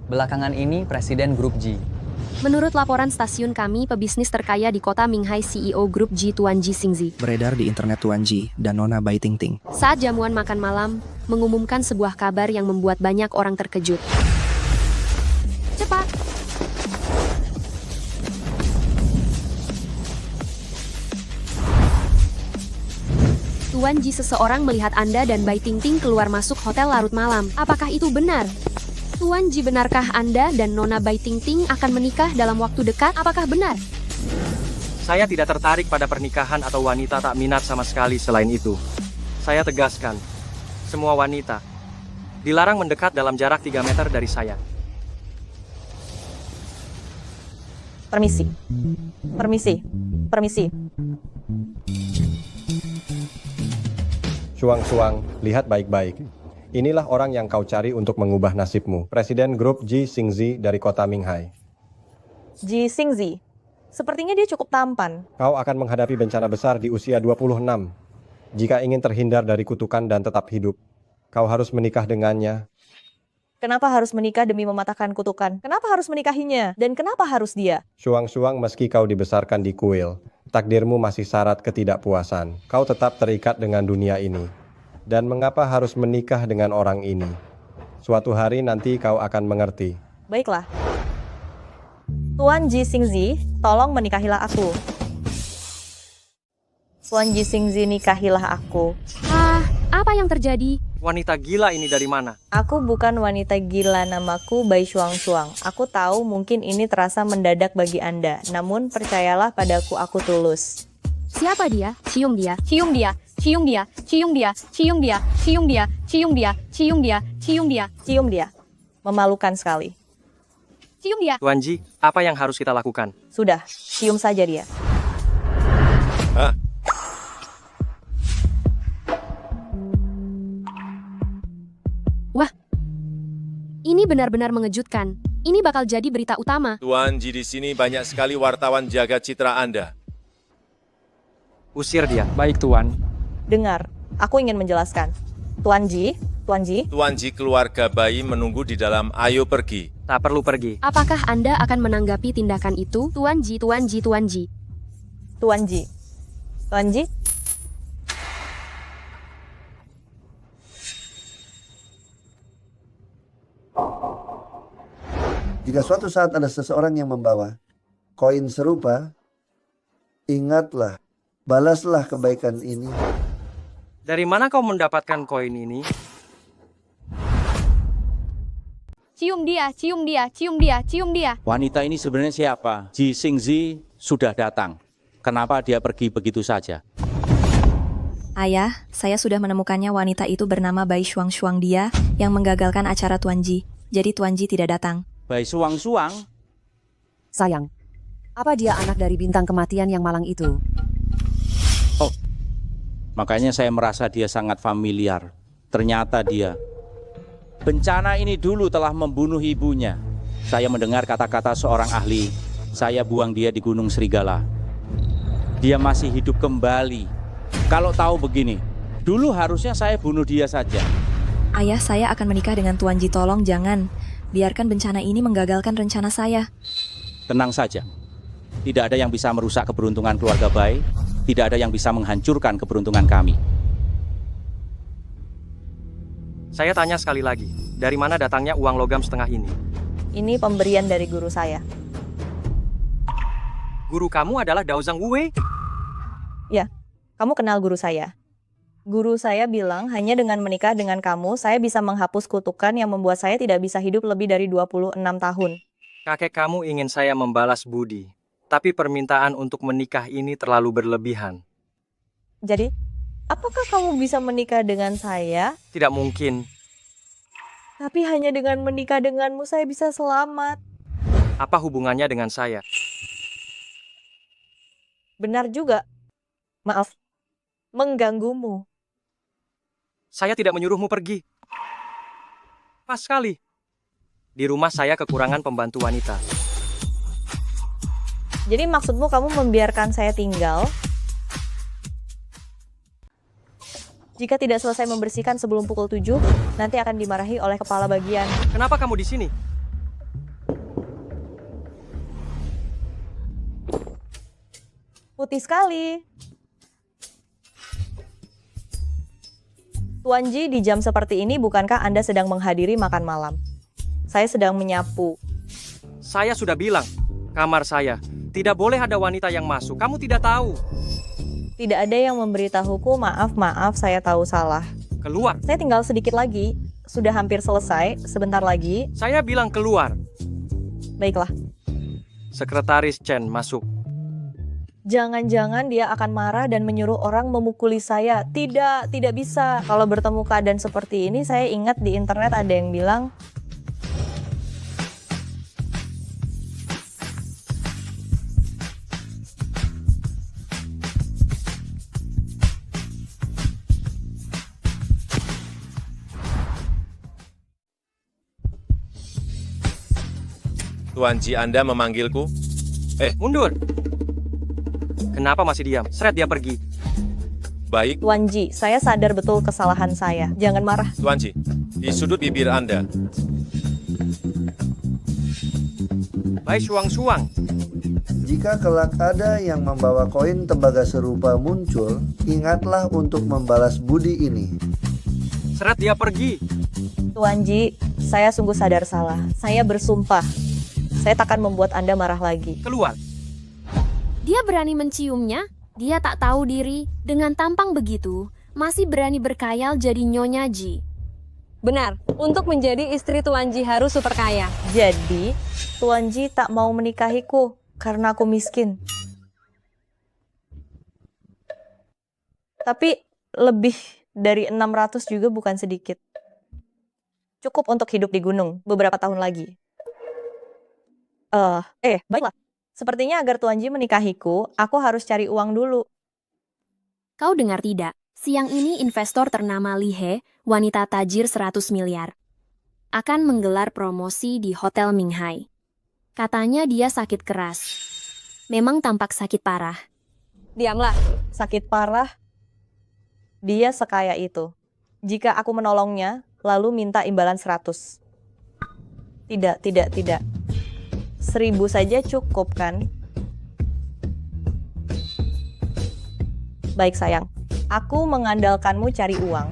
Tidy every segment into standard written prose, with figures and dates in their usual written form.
Belakangan ini Presiden Grup G. Menurut laporan stasiun kami, pebisnis terkaya di kota Minghai CEO Grup G Tuan Ji Xingzi. Beredar di internet Tuan Ji dan Nona Bai Ting Ting. Saat jamuan makan malam, mengumumkan sebuah kabar yang membuat banyak orang terkejut. Cepat! Tuan Ji, seseorang melihat Anda dan Bai Ting Ting keluar masuk hotel larut malam. Apakah itu benar? Tuan Ji, benarkah Anda dan Nona Bai Ting Ting akan menikah dalam waktu dekat? Apakah benar? Saya tidak tertarik pada pernikahan atau wanita tak minat sama sekali selain itu. Saya tegaskan, semua wanita dilarang mendekat dalam jarak 3 meter dari saya. Permisi. Permisi. Permisi. Suang-suang, lihat baik-baik. Inilah orang yang kau cari untuk mengubah nasibmu. Presiden Grup Ji Xingzi dari kota Minghai. Ji Xingzi. Sepertinya dia cukup tampan. Kau akan menghadapi bencana besar di usia 26. Jika ingin terhindar dari kutukan dan tetap hidup, kau harus menikah dengannya. Kenapa harus menikah demi mematahkan kutukan? Kenapa harus menikahinya? Dan kenapa harus dia? Suang-suang, meski kau dibesarkan di kuil, takdirmu masih syarat ketidakpuasan. Kau tetap terikat dengan dunia ini. Dan mengapa harus menikah dengan orang ini? Suatu hari nanti kau akan mengerti. Baiklah. Tuan Ji Xingzi, tolong menikahilah aku. Tuan Ji Xingzi, nikahilah aku. Apa yang terjadi? Wanita gila ini dari mana? Aku bukan wanita gila, namaku Bai Shuang-Shuang. Aku tahu mungkin ini terasa mendadak bagi Anda, namun percayalah padaku, aku tulus. Siapa dia? Cium dia. Cium dia. Cium dia. Cium dia. Cium dia. Cium dia. Cium dia. Cium dia. Cium dia. Cium dia. Memalukan sekali. Cium dia. Tuan Ji, apa yang harus kita lakukan? Sudah, cium saja dia. Wah, ini benar-benar mengejutkan. Ini bakal jadi berita utama. Tuan Ji, di sini banyak sekali wartawan jaga citra Anda. Usir dia. Baik, Tuan. Dengar, aku ingin menjelaskan. Tuan Ji, Tuan Ji, Tuan Ji, keluarga bayi menunggu di dalam. Ayo pergi. Tak perlu pergi. Apakah Anda akan menanggapi tindakan itu? Tuan Ji, Tuan Ji, Tuan Ji. Tuan Ji. Tuan Ji, Jika suatu saat ada seseorang yang membawa koin serupa, ingatlah, balaslah kebaikan ini. Dari mana kau mendapatkan koin ini? Cium dia, cium dia, cium dia, cium dia. Wanita ini sebenarnya siapa? Ji Xingzi sudah datang. Kenapa dia pergi begitu saja? Ayah, saya sudah menemukannya. Wanita itu bernama Bai Shuang-Shuang, dia yang menggagalkan acara Tuan Ji. Jadi Tuan Ji tidak datang. Bai Shuang-Shuang? Sayang, apa dia anak dari bintang kematian yang malang itu? Oh, makanya saya merasa dia sangat familiar. Ternyata dia. Bencana ini dulu telah membunuh ibunya. Saya mendengar kata-kata seorang ahli. Saya buang dia di Gunung Serigala. Dia masih hidup kembali. Kalau tahu begini, dulu harusnya saya bunuh dia saja. Ayah, saya akan menikah dengan Tuan Ji. Tolong jangan. Biarkan bencana ini menggagalkan rencana saya. Tenang saja. Tidak ada yang bisa merusak keberuntungan keluarga Bai. Tidak ada yang bisa menghancurkan keberuntungan kami. Saya tanya sekali lagi, dari mana datangnya uang logam setengah ini? ini pemberian dari guru saya. Guru kamu adalah Dao Zhang Wei? Ya, kamu kenal guru saya. Guru saya bilang hanya dengan menikah dengan kamu, saya bisa menghapus kutukan yang membuat saya tidak bisa hidup lebih dari 26 tahun. Kakek kamu ingin saya membalas budi, tapi permintaan untuk menikah ini terlalu berlebihan. Jadi, apakah kamu bisa menikah dengan saya? Tidak mungkin. Tapi hanya dengan menikah denganmu saya bisa selamat. Apa hubungannya dengan saya? Benar juga. Maaf, mengganggumu. Saya tidak menyuruhmu pergi. Pas sekali. Di rumah saya kekurangan pembantu wanita. Jadi maksudmu kamu membiarkan saya tinggal? Jika tidak selesai membersihkan sebelum pukul 7, nanti akan dimarahi oleh kepala bagian. Kenapa kamu di sini? Putih sekali. Tuan Ji, di jam seperti ini bukankah Anda sedang menghadiri makan malam? Saya sedang menyapu. Saya sudah bilang, kamar saya. Tidak boleh ada wanita yang masuk. Kamu tidak tahu. Tidak ada yang memberitahuku, maaf, saya tahu salah. Keluar. Saya tinggal sedikit lagi, sudah hampir selesai, sebentar lagi. Saya bilang keluar. Baiklah. Sekretaris Chen masuk. Jangan-jangan dia akan marah dan menyuruh orang memukuli saya. Tidak bisa. Kalau bertemu keadaan seperti ini, saya ingat di internet ada yang bilang, Tuan Ji, Anda memanggilku? Mundur. Kenapa masih diam? Seret dia pergi. Baik, Tuan Ji, saya sadar betul kesalahan saya. Jangan marah. Tuan Ji, di sudut bibir Anda. Bai Shuang-Shuang. Jika kelak ada yang membawa koin tembaga serupa muncul, ingatlah untuk membalas budi ini. Seret dia pergi. Tuan Ji, saya sungguh sadar salah. Saya bersumpah. Saya takkan membuat Anda marah lagi. Keluar. Dia berani menciumnya, dia tak tahu diri, dengan tampang begitu, masih berani berkayal jadi Nyonya Ji. Benar, untuk menjadi istri Tuan Ji harus super kaya. Jadi, Tuan Ji tak mau menikahiku karena aku miskin. Tapi lebih dari 600 juga bukan sedikit. Cukup untuk hidup di gunung beberapa tahun lagi. Baiklah. Sepertinya agar Tuan Ji menikahiku, aku harus cari uang dulu. Kau dengar tidak? Siang ini investor ternama Li He, wanita tajir 100 miliar, akan menggelar promosi di Hotel Minghai. Katanya dia sakit keras. Memang tampak sakit parah. Diamlah. Sakit parah? Dia sekaya itu. Jika aku menolongnya, lalu minta imbalan 100. Tidak. 1000 saja cukup kan? Baik sayang, aku mengandalkanmu cari uang.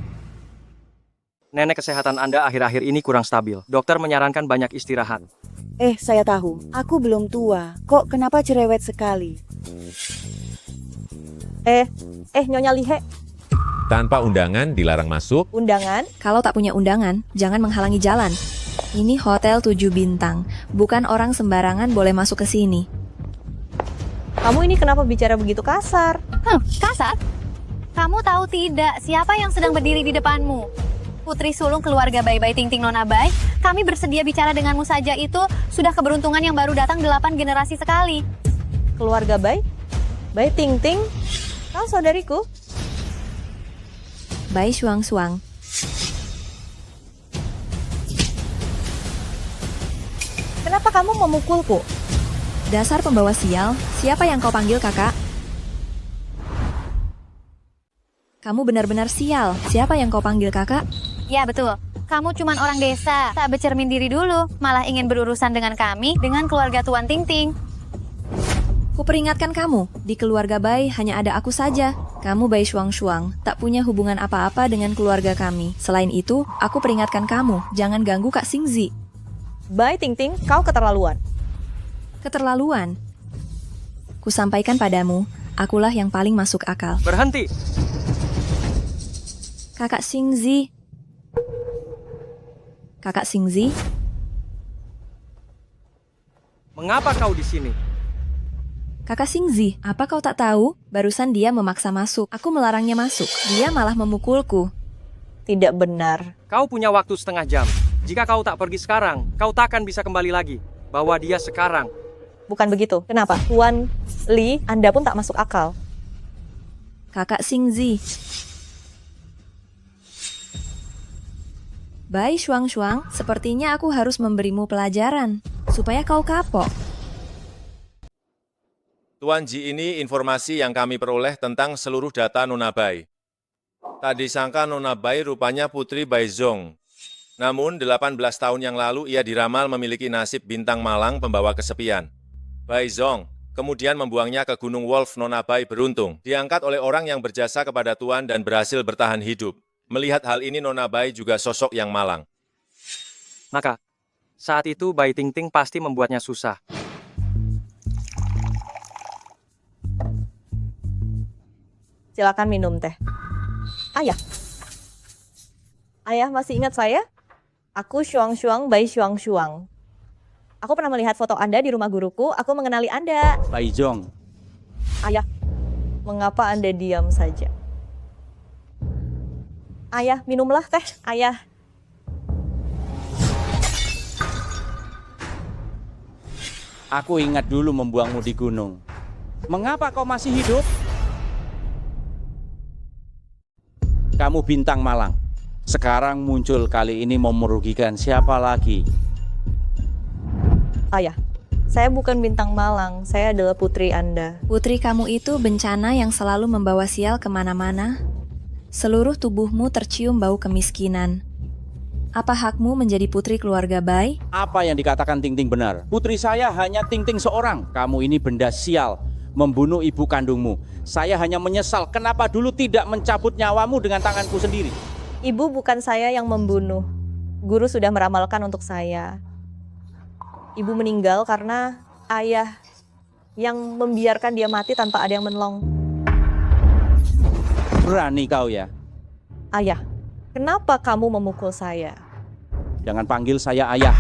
Nenek kesehatan Anda akhir-akhir ini kurang stabil. Dokter menyarankan banyak istirahat. Saya tahu. Aku belum tua. Kok kenapa cerewet sekali? Nyonya Lihe. Tanpa undangan dilarang masuk. Undangan? Kalau tak punya undangan, jangan menghalangi jalan. Ini hotel 7 bintang, bukan orang sembarangan boleh masuk ke sini. Kamu ini kenapa bicara begitu kasar? Kasar? Kamu tahu tidak siapa yang sedang berdiri di depanmu? Putri sulung keluarga Bai Bai Ting Ting Nona Bai. Kami bersedia bicara denganmu saja, itu sudah keberuntungan yang baru datang 8 generasi sekali. Keluarga Bai? Bai Ting Ting? Kau saudariku? Bai Shuang-Shuang. Kenapa kamu memukulku? Dasar pembawa sial, siapa yang kau panggil kakak? Kamu benar-benar sial, siapa yang kau panggil kakak? Ya betul, kamu cuman orang desa, tak bercermin diri dulu, malah ingin berurusan dengan kami, dengan keluarga Tuan Ting Ting. Kuperingatkan kamu, di keluarga Bai hanya ada aku saja. Kamu Bai Shuang-Shuang, tak punya hubungan apa-apa dengan keluarga kami. Selain itu, aku peringatkan kamu, jangan ganggu Kak Xingzi. Bai Ting Ting, kau keterlaluan. Keterlaluan? Kusampaikan padamu, akulah yang paling masuk akal. Berhenti! Kakak Xingzi. Kakak Xingzi? Mengapa kau di sini? Kakak Xingzi, apa kau tak tahu? Barusan dia memaksa masuk. Aku melarangnya masuk. Dia malah memukulku. Tidak benar. Kau punya waktu setengah jam. Jika kau tak pergi sekarang, kau takkan bisa kembali lagi. Bawa dia sekarang. Bukan begitu. Kenapa? Tuan Li, Anda pun tak masuk akal. Kakak Xingzi. Bai Shuang-Shuang, sepertinya aku harus memberimu pelajaran, supaya kau kapok. Tuan Ji, ini informasi yang kami peroleh tentang seluruh data Nona Bai. Tak disangka Nona Bai rupanya putri Bai Zong. Namun 18 tahun yang lalu ia diramal memiliki nasib bintang malang pembawa kesepian. Bai Zong, kemudian membuangnya ke Gunung Wolf Nona Bai beruntung. Diangkat oleh orang yang berjasa kepada Tuan dan berhasil bertahan hidup. Melihat hal ini, Nona Bai juga sosok yang malang. Maka, saat itu Bai Tingting pasti membuatnya susah. Silakan minum teh. Ayah. Ayah masih ingat saya? Aku Shuang Bai Shuang. Aku pernah melihat foto Anda di rumah guruku. Aku mengenali Anda. Bai Zhong. Ayah, mengapa Anda diam saja? Ayah, minumlah teh. Ayah. Aku ingat dulu membuangmu di gunung. Mengapa kau masih hidup? Kamu bintang malang. Sekarang muncul kali ini mau merugikan siapa lagi? Ayah, saya bukan bintang malang. Saya adalah putri Anda. Putri kamu itu bencana yang selalu membawa sial kemana-mana. Seluruh tubuhmu tercium bau kemiskinan. Apa hakmu menjadi putri keluarga Bai? Apa yang dikatakan Tingting benar. Putri saya hanya Tingting seorang. Kamu ini benda sial, membunuh ibu kandungmu. Saya hanya menyesal kenapa dulu tidak mencabut nyawamu dengan tanganku sendiri. Ibu bukan saya yang membunuh. Guru sudah meramalkan untuk saya. Ibu meninggal karena ayah yang membiarkan dia mati tanpa ada yang menolong. Berani kau ya? Ayah, kenapa kamu memukul saya? Jangan panggil saya ayah.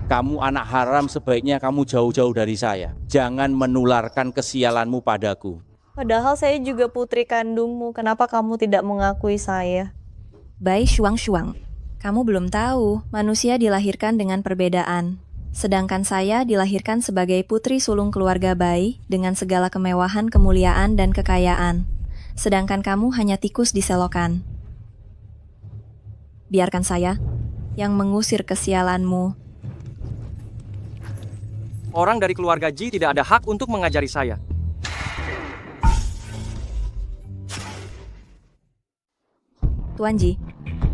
Kamu anak haram, sebaiknya kamu jauh-jauh dari saya. Jangan menularkan kesialanmu padaku. Padahal saya juga putri kandungmu. Kenapa kamu tidak mengakui saya? Bai Shuang. Kamu belum tahu, manusia dilahirkan dengan perbedaan. Sedangkan saya dilahirkan sebagai putri sulung keluarga Bai dengan segala kemewahan, kemuliaan, dan kekayaan. Sedangkan kamu hanya tikus di selokan. Biarkan saya yang mengusir kesialanmu. Orang dari keluarga Ji tidak ada hak untuk mengajari saya. Tuan Ji,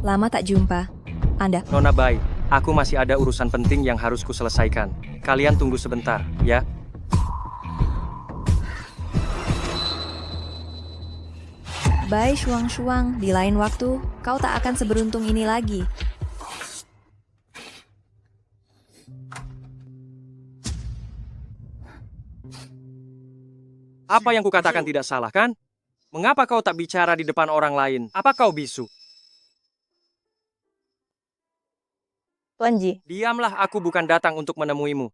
lama tak jumpa. Anda? Nona Bai, aku masih ada urusan penting yang harus kuselesaikan. Kalian tunggu sebentar, ya? Bai Shuang, di lain waktu, kau tak akan seberuntung ini lagi. Apa yang kukatakan tidak salah, kan? Mengapa kau tak bicara di depan orang lain? Apa kau bisu? Tuan Ji. Diamlah, aku bukan datang untuk menemuimu.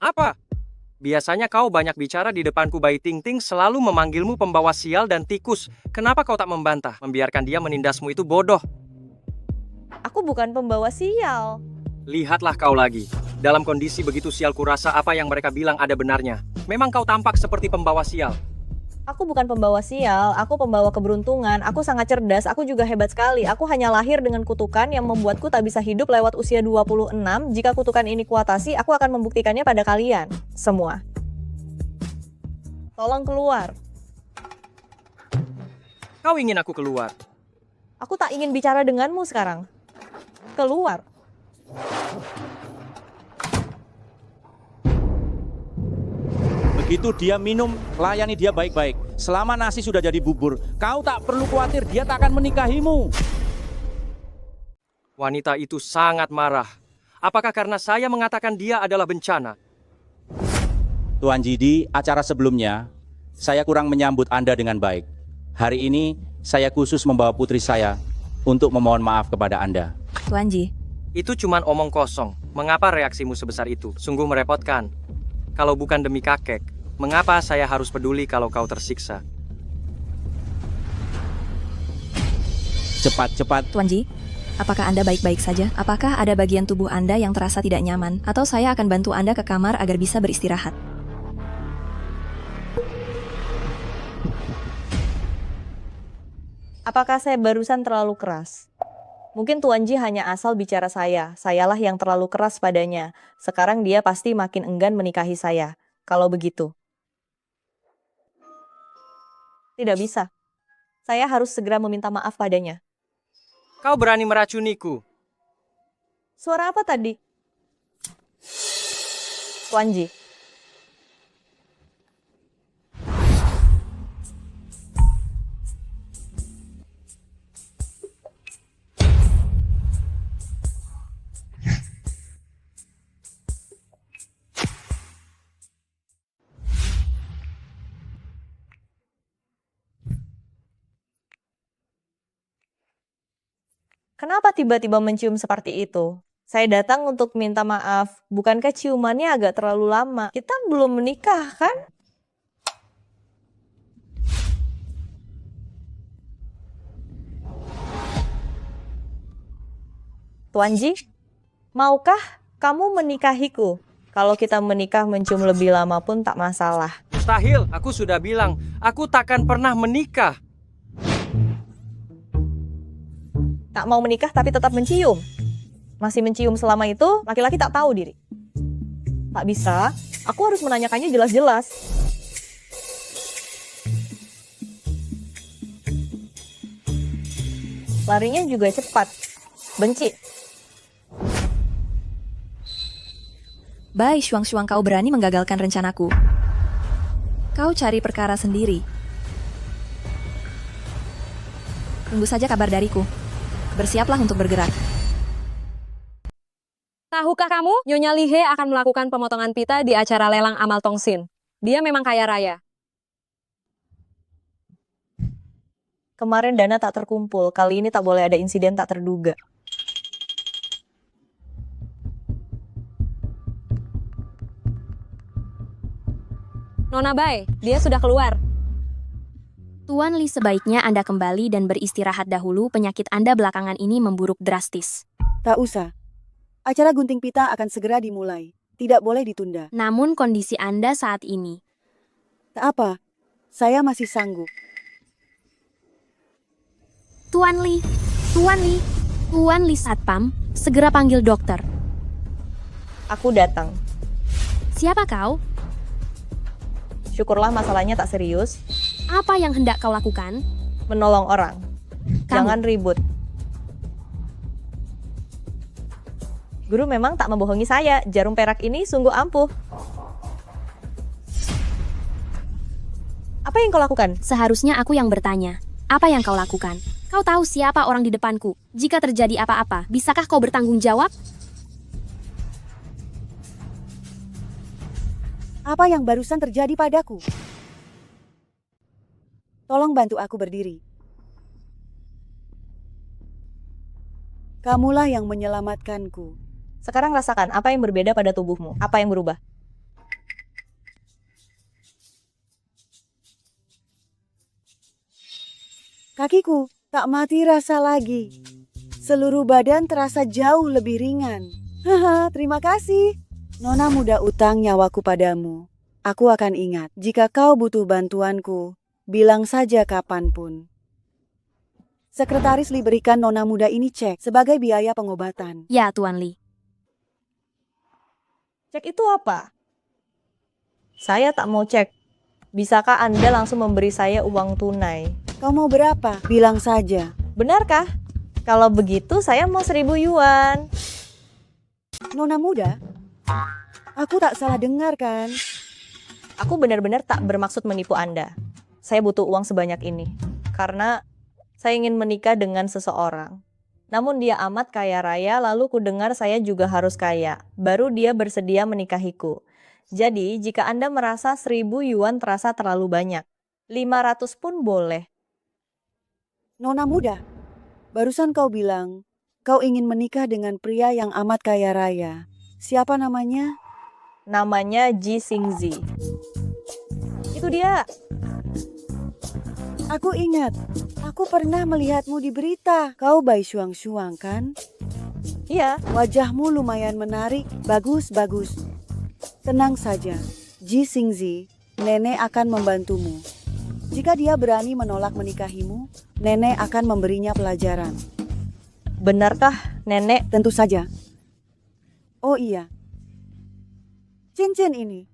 Apa? Biasanya kau banyak bicara di depanku. Bai Tingting selalu memanggilmu pembawa sial dan tikus. Kenapa kau tak membantah? Membiarkan dia menindasmu itu bodoh. Aku bukan pembawa sial. Lihatlah kau lagi. Dalam kondisi begitu sial, kurasa apa yang mereka bilang ada benarnya. Memang kau tampak seperti pembawa sial. Aku bukan pembawa sial, aku pembawa keberuntungan. Aku sangat cerdas, aku juga hebat sekali. Aku hanya lahir dengan kutukan yang membuatku tak bisa hidup lewat usia 26. Jika kutukan ini kuatasi, aku akan membuktikannya pada kalian semua. Tolong keluar. Kau ingin aku keluar? Aku tak ingin bicara denganmu sekarang. Keluar. Begitu dia minum, layani dia baik-baik. Selama nasi sudah jadi bubur, kau tak perlu khawatir, dia tak akan menikahimu. Wanita itu sangat marah. Apakah karena saya mengatakan dia adalah bencana? Tuan Ji, di acara sebelumnya, saya kurang menyambut Anda dengan baik. Hari ini, saya khusus membawa putri saya untuk memohon maaf kepada Anda. Tuan Ji. Itu cuman omong kosong. Mengapa reaksimu sebesar itu? Sungguh merepotkan. Kalau bukan demi kakek, mengapa saya harus peduli kalau kau tersiksa? Cepat-cepat. Tuan Ji, apakah Anda baik-baik saja? Apakah ada bagian tubuh Anda yang terasa tidak nyaman? Atau saya akan bantu Anda ke kamar agar bisa beristirahat? Apakah saya barusan terlalu keras? Mungkin Tuan Ji hanya asal bicara saya. Sayalah yang terlalu keras padanya. Sekarang dia pasti makin enggan menikahi saya. Kalau begitu. Tidak bisa. Saya harus segera meminta maaf padanya. Kau berani meracuniku? Suara apa tadi? Tuan Ji. Kenapa tiba-tiba mencium seperti itu? Saya datang untuk minta maaf. Bukankah ciumannya agak terlalu lama? Kita belum menikah, kan? Tuan Ji, maukah kamu menikahiku? Kalau kita menikah mencium lebih lama pun tak masalah. Mustahil, aku sudah bilang, aku takkan pernah menikah. Tak mau menikah tapi tetap mencium. Masih mencium selama itu, laki-laki tak tahu diri. Tak bisa, aku harus menanyakannya jelas-jelas. Larinya juga cepat. Benci. Bai Shuang-Shuang, kau berani menggagalkan rencanaku. Kau cari perkara sendiri. Tunggu saja kabar dariku. Bersiaplah untuk bergerak. Tahukah kamu, Nyonya Lihe akan melakukan pemotongan pita di acara lelang amal Tongsin. Dia memang kaya raya. Kemarin dana tak terkumpul, kali ini tak boleh ada insiden tak terduga. Nona Bai, dia sudah keluar. Tuan Li, sebaiknya Anda kembali dan beristirahat dahulu. Penyakit Anda belakangan ini memburuk drastis. Tak usah. Acara gunting pita akan segera dimulai. Tidak boleh ditunda. Namun kondisi Anda saat ini. Tak apa. Saya masih sanggup. Tuan Li, Tuan Li, Tuan Li Satpam, segera panggil dokter. Aku datang. Siapa kau? Syukurlah masalahnya tak serius. Apa yang hendak kau lakukan? Menolong orang. Kamu. Jangan ribut. Guru memang tak membohongi saya. Jarum perak ini sungguh ampuh. Apa yang kau lakukan? Seharusnya aku yang bertanya. Apa yang kau lakukan? Kau tahu siapa orang di depanku. Jika terjadi apa-apa, bisakah kau bertanggung jawab? Apa yang barusan terjadi padaku? Tolong bantu aku berdiri. Kamulah yang menyelamatkanku. Sekarang rasakan apa yang berbeda pada tubuhmu. Apa yang berubah? Kakiku tak mati rasa lagi. Seluruh badan terasa jauh lebih ringan. Haha, terima kasih. Nona muda utang nyawaku padamu. Aku akan ingat. Jika kau butuh bantuanku, bilang saja kapanpun. Sekretaris Li berikan nona muda ini cek sebagai biaya pengobatan. Ya, Tuan Li. Cek itu apa? Saya tak mau cek. Bisakah Anda langsung memberi saya uang tunai? Kau mau berapa? Bilang saja. Benarkah? Kalau begitu saya mau 1.000 yuan. Nona muda? Aku tak salah dengar kan? Aku benar-benar tak bermaksud menipu Anda. Saya butuh uang sebanyak ini. Karena saya ingin menikah dengan seseorang. Namun dia amat kaya raya, lalu ku dengar saya juga harus kaya. Baru dia bersedia menikahiku. Jadi, jika Anda merasa 1.000 yuan terasa terlalu banyak, 500 pun boleh. Nona muda, barusan kau bilang, kau ingin menikah dengan pria yang amat kaya raya. Siapa namanya? Namanya Ji Xingzi. Itu dia. Aku ingat, aku pernah melihatmu di berita. Kau Bai Shuang-Shuang kan? Iya. Wajahmu lumayan menarik, bagus-bagus. Tenang saja, Ji Xingzi, nenek akan membantumu. Jika dia berani menolak menikahimu, nenek akan memberinya pelajaran. Benarkah, nenek? Tentu saja. Oh iya, cincin ini.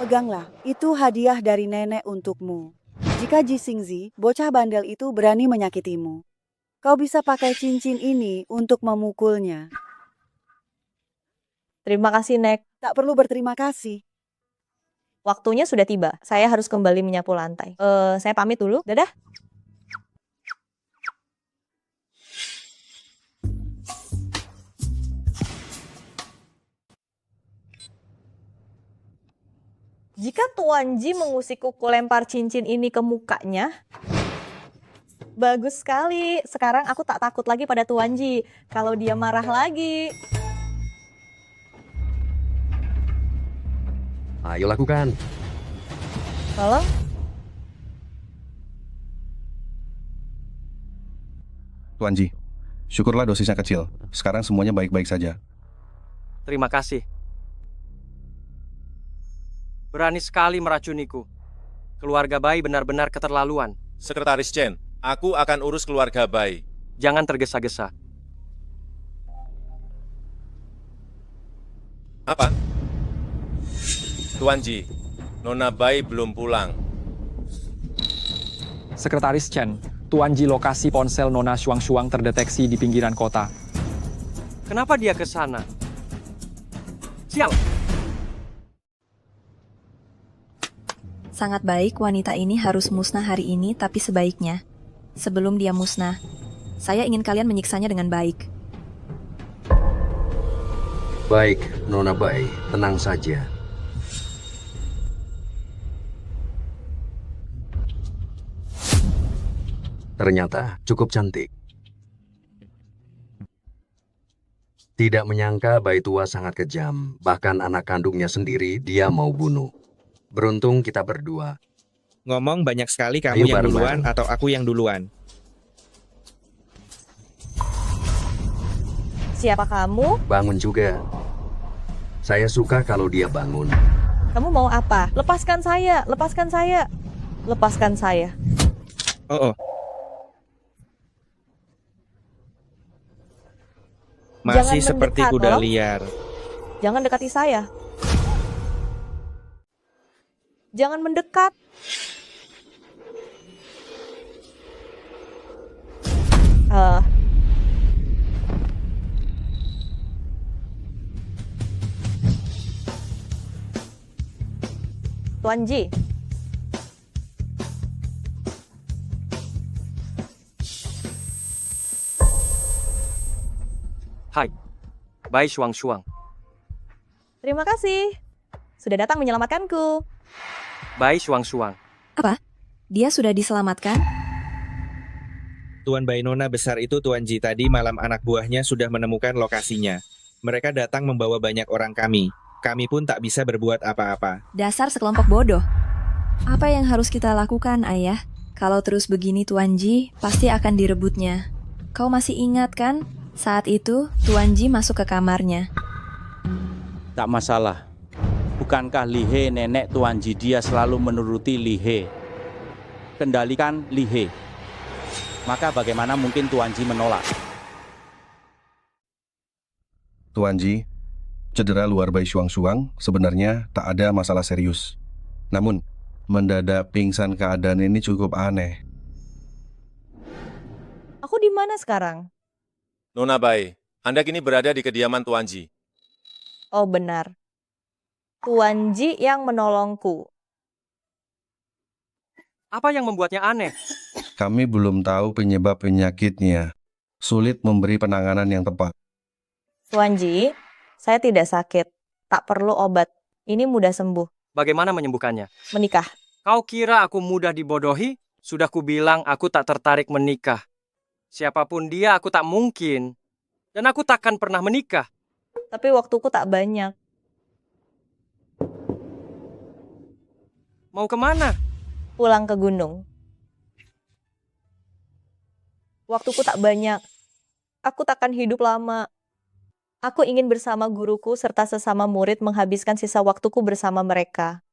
Peganglah, itu hadiah dari nenek untukmu. Jika Ji Xingzi, bocah bandel itu berani menyakitimu, kau bisa pakai cincin ini untuk memukulnya. Terima kasih, Nek. Tak perlu berterima kasih. Waktunya sudah tiba. Saya harus kembali menyapu lantai. Saya pamit dulu. Dadah. Jika Tuan Ji mengusikku lempar cincin ini ke mukanya, bagus sekali. Sekarang aku tak takut lagi pada Tuan Ji. Kalau dia marah lagi. Ayo lakukan. Tolong. Tuan Ji, syukurlah dosisnya kecil. Sekarang semuanya baik-baik saja. Terima kasih. Berani sekali meracuniku. Keluarga Bai benar-benar keterlaluan. Sekretaris Chen, aku akan urus keluarga Bai. Jangan tergesa-gesa. Apa? Tuan Ji, Nona Bai belum pulang. Sekretaris Chen, Tuan Ji lokasi ponsel Nona Shuang-Shuang terdeteksi di pinggiran kota. Kenapa dia ke sana? Sial! Sangat baik wanita ini harus musnah hari ini, tapi sebaiknya, sebelum dia musnah, saya ingin kalian menyiksanya dengan baik. Baik, Nona Bai, tenang saja. Ternyata cukup cantik. Tidak menyangka Bai tua sangat kejam, bahkan anak kandungnya sendiri dia mau bunuh. Beruntung kita berdua. Ngomong banyak sekali kamu Ayo, yang bareng-bareng. duluan atau aku yang duluan. Siapa kamu? Bangun juga. Saya suka kalau dia bangun. Kamu mau apa? Lepaskan saya, lepaskan saya. Lepaskan saya. Oh. Masih Jangan seperti mendekat, kuda tolong. liar. Jangan dekati saya. Jangan mendekat. Tuan Ji. Hai, Bai Shuang-Shuang. Terima kasih. Sudah datang menyelamatkanku. Bai Shuang-Shuang. Apa? Dia sudah diselamatkan? Tuan Bai Nona besar itu Tuan Ji tadi malam anak buahnya sudah menemukan lokasinya. Mereka datang membawa banyak orang kami. Kami pun tak bisa berbuat apa-apa. Dasar sekelompok bodoh. Apa yang harus kita lakukan, Ayah? Kalau terus begini Tuan Ji, pasti akan direbutnya. Kau masih ingat kan? Saat itu, Tuan Ji masuk ke kamarnya. Tak masalah. Bukankah Lihe nenek Tuan Ji dia selalu menuruti Lihe? Kendalikan Lihe. Maka bagaimana mungkin Tuan Ji menolak? Tuan Ji, cedera luar Bai Shuang-Shuang sebenarnya tak ada masalah serius. Namun, mendadak pingsan keadaan ini cukup aneh. Aku di mana sekarang? Nona Bai, Anda kini berada di kediaman Tuan Ji. Oh benar. Tuan Ji yang menolongku. Apa yang membuatnya aneh? Kami belum tahu penyebab penyakitnya. Sulit memberi penanganan yang tepat. Tuan Ji, saya tidak sakit. Tak perlu obat. Ini mudah sembuh. Bagaimana menyembuhkannya? Menikah. Kau kira aku mudah dibodohi? Sudah kubilang aku tak tertarik menikah. Siapapun dia, aku tak mungkin. Dan aku takkan pernah menikah. Tapi waktuku tak banyak. Mau kemana? Pulang ke gunung. Waktuku tak banyak. Aku takkan hidup lama. Aku ingin bersama guruku serta sesama murid menghabiskan sisa waktuku bersama mereka.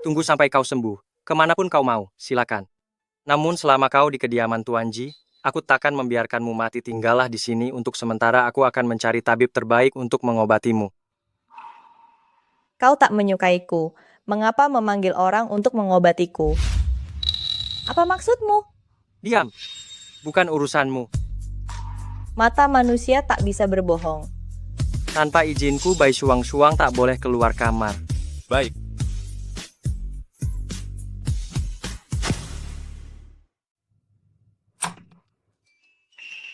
Tunggu sampai kau sembuh. Kemanapun kau mau, silakan. Namun selama kau di kediaman Tuan Ji, aku takkan membiarkanmu mati. Tinggallah di sini untuk sementara. Aku akan mencari tabib terbaik untuk mengobatimu. Kau tak menyukaiku. Mengapa memanggil orang untuk mengobatiku? Apa maksudmu? Diam. Bukan urusanmu. Mata manusia tak bisa berbohong. Tanpa izinku, Bai Shuang-Shuang tak boleh keluar kamar. Baik.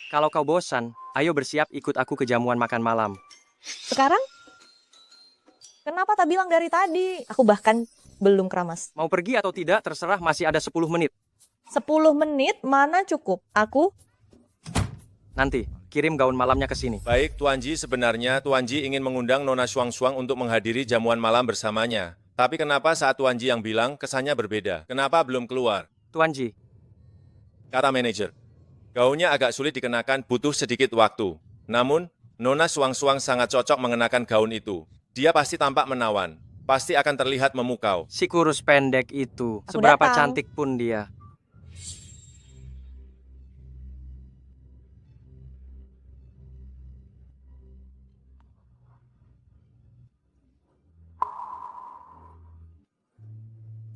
Kalau kau bosan, ayo bersiap ikut aku ke jamuan makan malam. Sekarang? Kenapa tak bilang dari tadi? Aku bahkan belum keramas. Mau pergi atau tidak, terserah, masih ada 10 menit. 10 menit mana cukup? Aku? Nanti, kirim gaun malamnya ke sini. Baik, Tuan Ji, sebenarnya Tuan Ji ingin mengundang Nona Shuang-Shuang untuk menghadiri jamuan malam bersamanya. Tapi kenapa saat Tuan Ji yang bilang, kesannya berbeda? Kenapa belum keluar? Tuan Ji. Kata manajer. Gaunnya agak sulit dikenakan, butuh sedikit waktu. Namun, Nona Shuang-Shuang sangat cocok mengenakan gaun itu. Dia pasti tampak menawan. Pasti akan terlihat memukau. Si kurus pendek itu, Aku seberapa datang. cantik pun dia.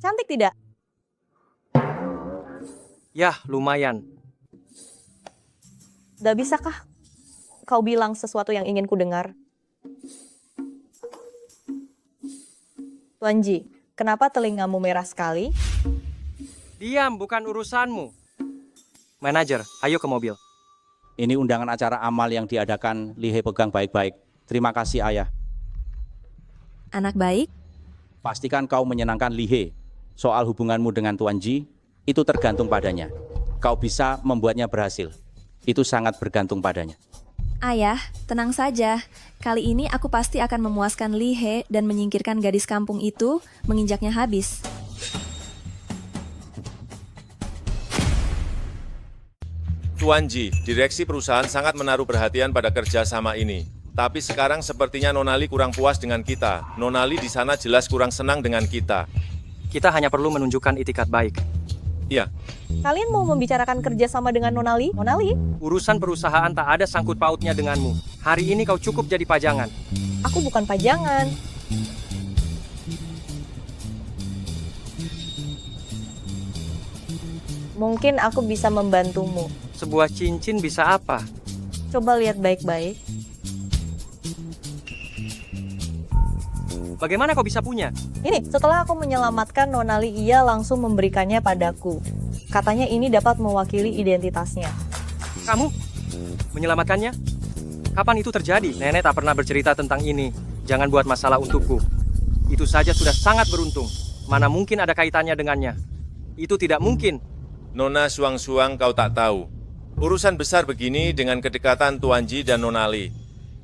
Cantik tidak? Yah, lumayan. Gak bisakah kau bilang sesuatu yang ingin ku dengar? Tuan Ji, kenapa telingamu merah sekali? Diam, bukan urusanmu. Manajer, ayo ke mobil. Ini undangan acara amal yang diadakan, Lihe pegang baik-baik. Terima kasih ayah. Anak baik? Pastikan kau menyenangkan Lihe. Soal hubunganmu dengan Tuan Ji, itu tergantung padanya. Kau bisa membuatnya berhasil. Itu sangat bergantung padanya. Ayah, tenang saja. Kali ini aku pasti akan memuaskan Lihe dan menyingkirkan gadis kampung itu menginjaknya habis. Tuan Ji, direksi perusahaan sangat menaruh perhatian pada kerjasama ini. Tapi sekarang sepertinya Nonali kurang puas dengan kita. Nonali di sana jelas kurang senang dengan kita. Kita hanya perlu menunjukkan itikat baik. Iya. Kalian mau membicarakan kerjasama dengan Nonali? Nonali? Urusan perusahaan tak ada sangkut pautnya denganmu. Hari ini kau cukup jadi pajangan. Aku bukan pajangan. Mungkin aku bisa membantumu. Sebuah cincin bisa apa? Coba lihat baik-baik. Bagaimana kau bisa punya? Ini, setelah aku menyelamatkan Nonali, ia langsung memberikannya padaku. Katanya ini dapat mewakili identitasnya. Kamu menyelamatkannya? Kapan itu terjadi? Nenek tak pernah bercerita tentang ini. Jangan buat masalah untukku. Itu saja sudah sangat beruntung. Mana mungkin ada kaitannya dengannya? Itu tidak mungkin. Nona Shuang-Shuang, kau tak tahu. Urusan besar begini dengan kedekatan Tuan Ji dan Nonali.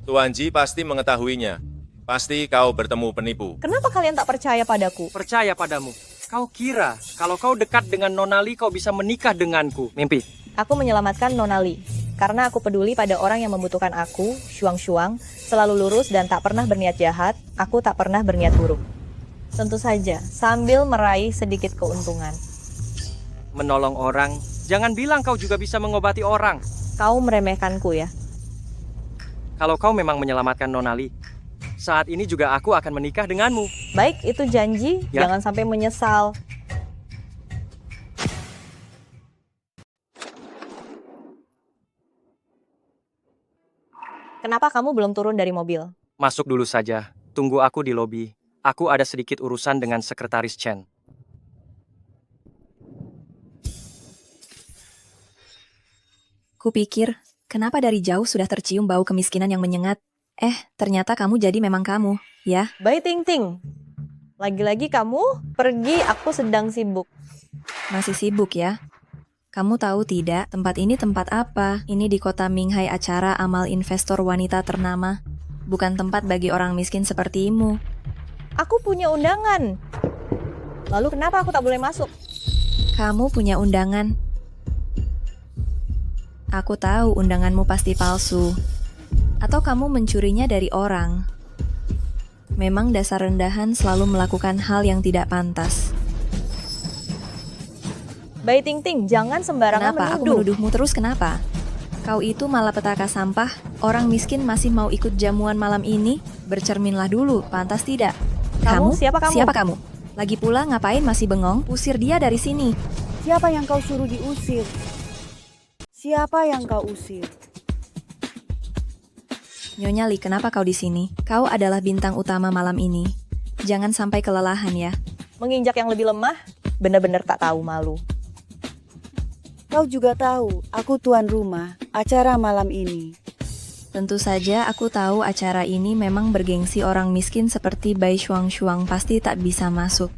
Tuan Ji pasti mengetahuinya. Pasti kau bertemu penipu. Kenapa kalian tak percaya padaku? Percaya padamu. Kau kira kalau kau dekat dengan Nonali kau bisa menikah denganku? Mimpi. Aku menyelamatkan Nonali. Karena aku peduli pada orang yang membutuhkan aku, Shuang-Shuang, selalu lurus dan tak pernah berniat jahat, aku tak pernah berniat buruk. Tentu saja, sambil meraih sedikit keuntungan. Menolong orang, jangan bilang kau juga bisa mengobati orang. Kau meremehkanku ya? Kalau kau memang menyelamatkan Nonali, saat ini juga aku akan menikah denganmu. Baik, itu janji, Ya. jangan sampai menyesal. Kenapa kamu belum turun dari mobil? Masuk dulu saja, tunggu aku di lobi. Aku ada sedikit urusan dengan sekretaris Chen. Kupikir, kenapa dari jauh sudah tercium bau kemiskinan yang menyengat? Ternyata kamu jadi memang kamu, ya? Bai Ting Ting, lagi-lagi kamu pergi, aku sedang sibuk. Masih sibuk ya? Kamu tahu tidak, tempat ini tempat apa? Ini di kota Minghai, acara amal investor wanita ternama. Bukan tempat bagi orang miskin sepertimu. Aku punya undangan. Lalu kenapa aku tak boleh masuk? Kamu punya undangan. Aku tahu undanganmu pasti palsu. Atau kamu mencurinya dari orang. Memang dasar rendahan selalu melakukan hal yang tidak pantas. Bai Ting Ting, jangan sembarangan Kenapa aku menuduh. menuduhmu terus, kenapa? Kau itu malapetaka sampah, orang miskin masih mau ikut jamuan malam ini? Bercerminlah dulu, pantas tidak? Kamu? Siapa kamu? Siapa kamu? Lagi pula ngapain masih bengong? Usir dia dari sini. Siapa yang kau suruh diusir? Siapa yang kau usir? Nyonya Li, kenapa kau di sini? Kau adalah bintang utama malam ini. Jangan sampai kelelahan ya. Menginjak yang lebih lemah, benar-benar tak tahu malu. Kau juga tahu, aku tuan rumah acara malam ini. Tentu saja aku tahu acara ini memang bergengsi, orang miskin seperti Bai Shuang pasti tak bisa masuk.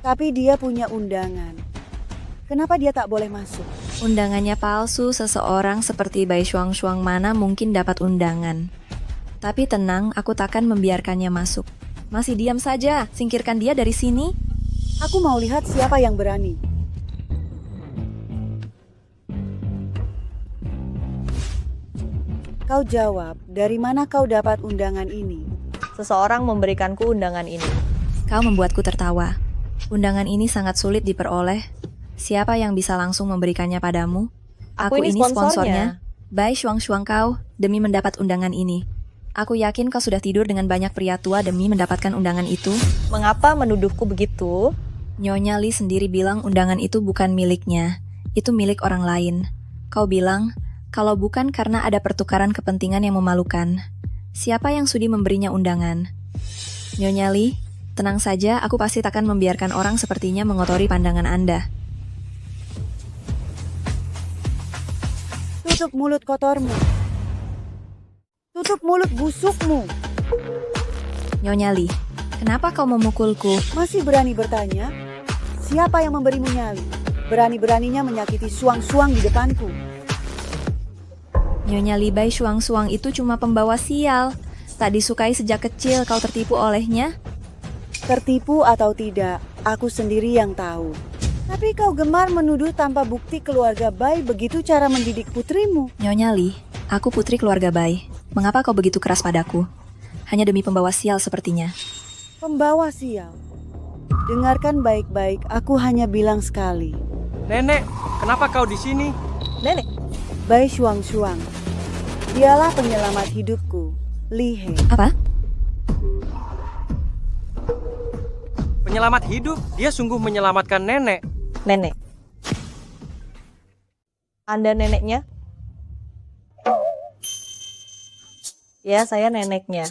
Tapi dia punya undangan. Kenapa dia tak boleh masuk? Undangannya palsu, seseorang seperti Bai Shuang mana mungkin dapat undangan. Tapi tenang, aku takkan membiarkannya masuk. Masih diam saja, singkirkan dia dari sini. Aku mau lihat siapa yang berani. Kau jawab, dari mana kau dapat undangan ini? Seseorang memberikanku undangan ini. Kau membuatku tertawa. Undangan ini sangat sulit diperoleh. Siapa yang bisa langsung memberikannya padamu? Aku ini sponsornya. Bai Shuang kau, demi mendapat undangan ini. Aku yakin kau sudah tidur dengan banyak pria tua demi mendapatkan undangan itu. Mengapa menuduhku begitu? Nyonya Li sendiri bilang undangan itu bukan miliknya. Itu milik orang lain. Kau bilang, kalau bukan karena ada pertukaran kepentingan yang memalukan. Siapa yang sudi memberinya undangan? Nyonya Li, tenang saja, aku pasti takkan membiarkan orang sepertinya mengotori pandangan Anda. Tutup mulut kotormu. Tutup mulut busukmu. Nyonya Li, kenapa kau memukulku? Masih berani bertanya? Siapa yang memberimu nyali? Berani-beraninya menyakiti Shuang di depanku. Nyonya Li, Bai Shuang itu cuma pembawa sial. Tak disukai sejak kecil, kau tertipu olehnya? Tertipu atau tidak, aku sendiri yang tahu. Tapi kau gemar menuduh tanpa bukti keluarga Bai, begitu cara mendidik putrimu. Nyonya Li, aku putri keluarga Bai. Mengapa kau begitu keras padaku? Hanya demi pembawa sial sepertinya. Pembawa sial? Dengarkan baik-baik, aku hanya bilang sekali. Nenek, kenapa kau di sini? Nenek? Bai Shuang. Dialah penyelamat hidupku, Li He. Apa? Penyelamat hidup? Dia sungguh menyelamatkan nenek. Nenek. Anda neneknya? Ya, saya neneknya.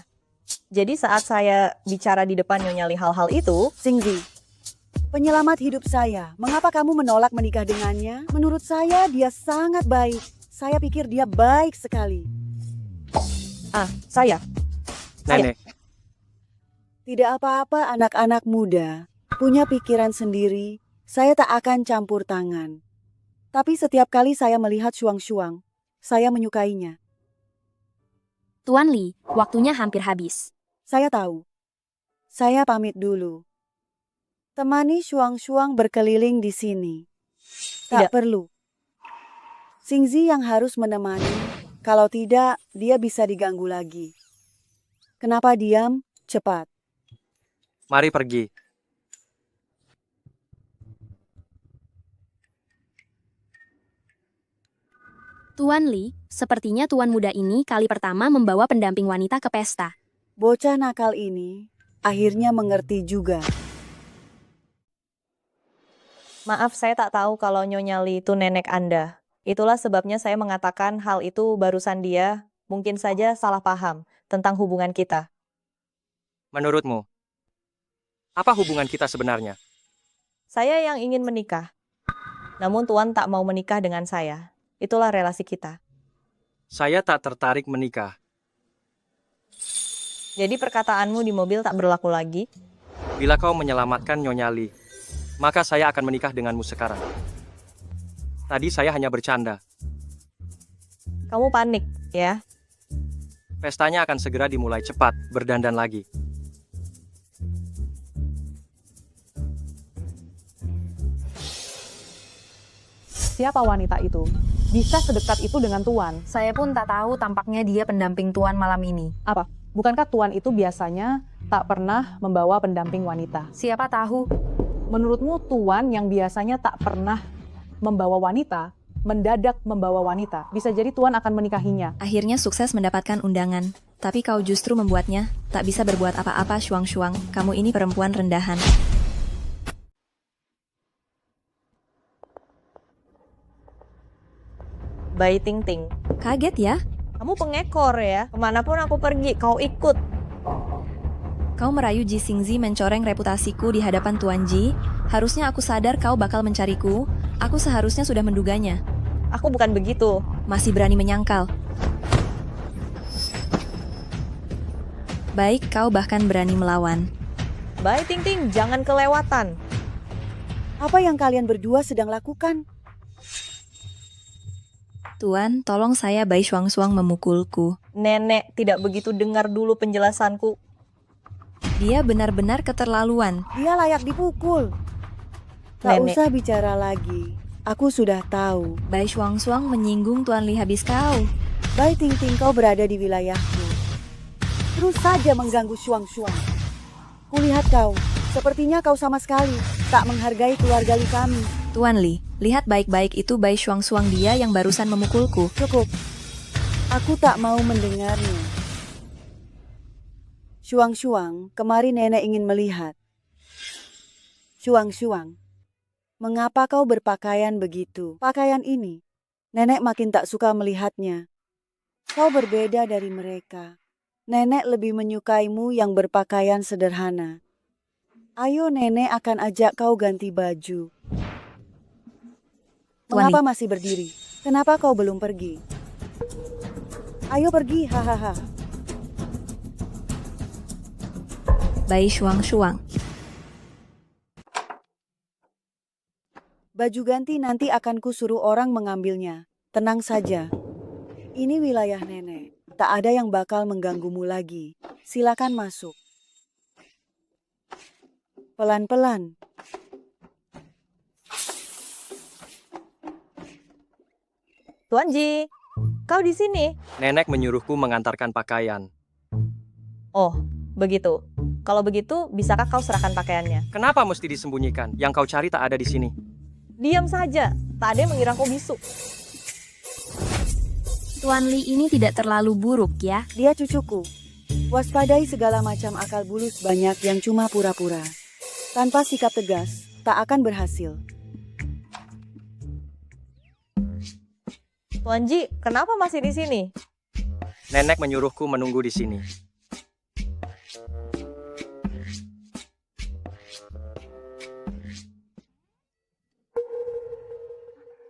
Jadi saat saya bicara di depan Nyonya Li hal-hal itu, Xingzi, penyelamat hidup saya. Mengapa kamu menolak menikah dengannya? Menurut saya dia sangat baik. Saya pikir dia baik sekali. Saya. Nenek. Tidak apa-apa, anak-anak muda. Punya pikiran sendiri. Saya tak akan campur tangan. Tapi setiap kali saya melihat Shuang, saya menyukainya. Tuan Li, waktunya hampir habis. Saya tahu. Saya pamit dulu. Temani Shuang berkeliling di sini. Tak perlu. Xingzi yang harus menemani. Kalau tidak, dia bisa diganggu lagi. Kenapa diam? Cepat. Mari pergi. Tuan Li, sepertinya tuan muda ini kali pertama membawa pendamping wanita ke pesta. Bocah nakal ini akhirnya mengerti juga. Maaf, saya tak tahu kalau Nyonya Li itu nenek Anda. Itulah sebabnya saya mengatakan hal itu barusan dia mungkin saja salah paham tentang hubungan kita. Menurutmu, apa hubungan kita sebenarnya? Saya yang ingin menikah. Namun Tuan tak mau menikah dengan saya. Itulah relasi kita. Saya tak tertarik menikah. Jadi perkataanmu di mobil tak berlaku lagi? Bila kau menyelamatkan Nyonya Li, maka saya akan menikah denganmu sekarang. Tadi saya hanya bercanda. Kamu panik, ya? Pestanya akan segera dimulai, cepat, berdandan lagi. Siapa wanita itu? Bisa sedekat itu dengan Tuan? Saya pun tak tahu, tampaknya dia pendamping Tuan malam ini. Apa? Bukankah Tuan itu biasanya tak pernah membawa pendamping wanita? Siapa tahu? Menurutmu Tuan yang biasanya tak pernah membawa wanita, mendadak membawa wanita, bisa jadi Tuan akan menikahinya. Akhirnya sukses mendapatkan undangan. Tapi kau justru membuatnya tak bisa berbuat apa-apa. Shuang, kamu ini perempuan rendahan. Bai Ting. Kaget ya? Kamu pengekor ya. Kemanapun aku pergi, kau ikut. Kau merayu Ji Xingzi mencoreng reputasiku di hadapan Tuan Ji. Harusnya aku sadar kau bakal mencariku. Aku seharusnya sudah menduganya. Aku bukan begitu. Masih berani menyangkal. Baik, kau bahkan berani melawan. Bai Tingting, jangan kelewatan. Apa yang kalian berdua sedang lakukan? Tuan, tolong saya Bai Shuangsuang memukulku. Nenek tidak begitu dengar dulu penjelasanku. Dia benar-benar keterlaluan. Dia layak dipukul. Tak Nenek. usah bicara lagi. Aku sudah tahu. Bai Shuangsuang menyinggung Tuan Li habis kau. Bai Tingting, kau berada di wilayahku. Terus saja mengganggu Shuang-Shuang. Kulihat kau, sepertinya kau sama sekali tak menghargai keluarga Li kami. Tuan Li, lihat baik-baik itu Bai Shuangsuang dia yang barusan memukulku. Cukup. Aku tak mau mendengarnya. Shuang-Shuang, kemari nenek ingin melihat. Shuang-Shuang, mengapa kau berpakaian begitu? Pakaian ini, nenek makin tak suka melihatnya. Kau berbeda dari mereka. Nenek lebih menyukaimu yang berpakaian sederhana. Ayo nenek akan ajak kau ganti baju. Mengapa masih berdiri? Kenapa kau belum pergi? Ayo pergi, hahaha. Bai Shuangsuang. Baju ganti nanti akan kusuruh orang mengambilnya. Tenang saja. Ini wilayah nenek. Tak ada yang bakal mengganggumu lagi. Silakan masuk. Pelan-pelan. Tuan Ji, kau di sini? Nenek menyuruhku mengantarkan pakaian. Oh, begitu. Kalau begitu, bisakah kau serahkan pakaiannya? Kenapa mesti disembunyikan? Yang kau cari tak ada di sini. Diam saja. Tak ada yang mengira kau bisu. Tuan Li ini tidak terlalu buruk ya. Dia cucuku. Waspadai segala macam akal bulus banyak yang cuma pura-pura. Tanpa sikap tegas, tak akan berhasil. Tuan Ji, kenapa masih di sini? Nenek menyuruhku menunggu di sini.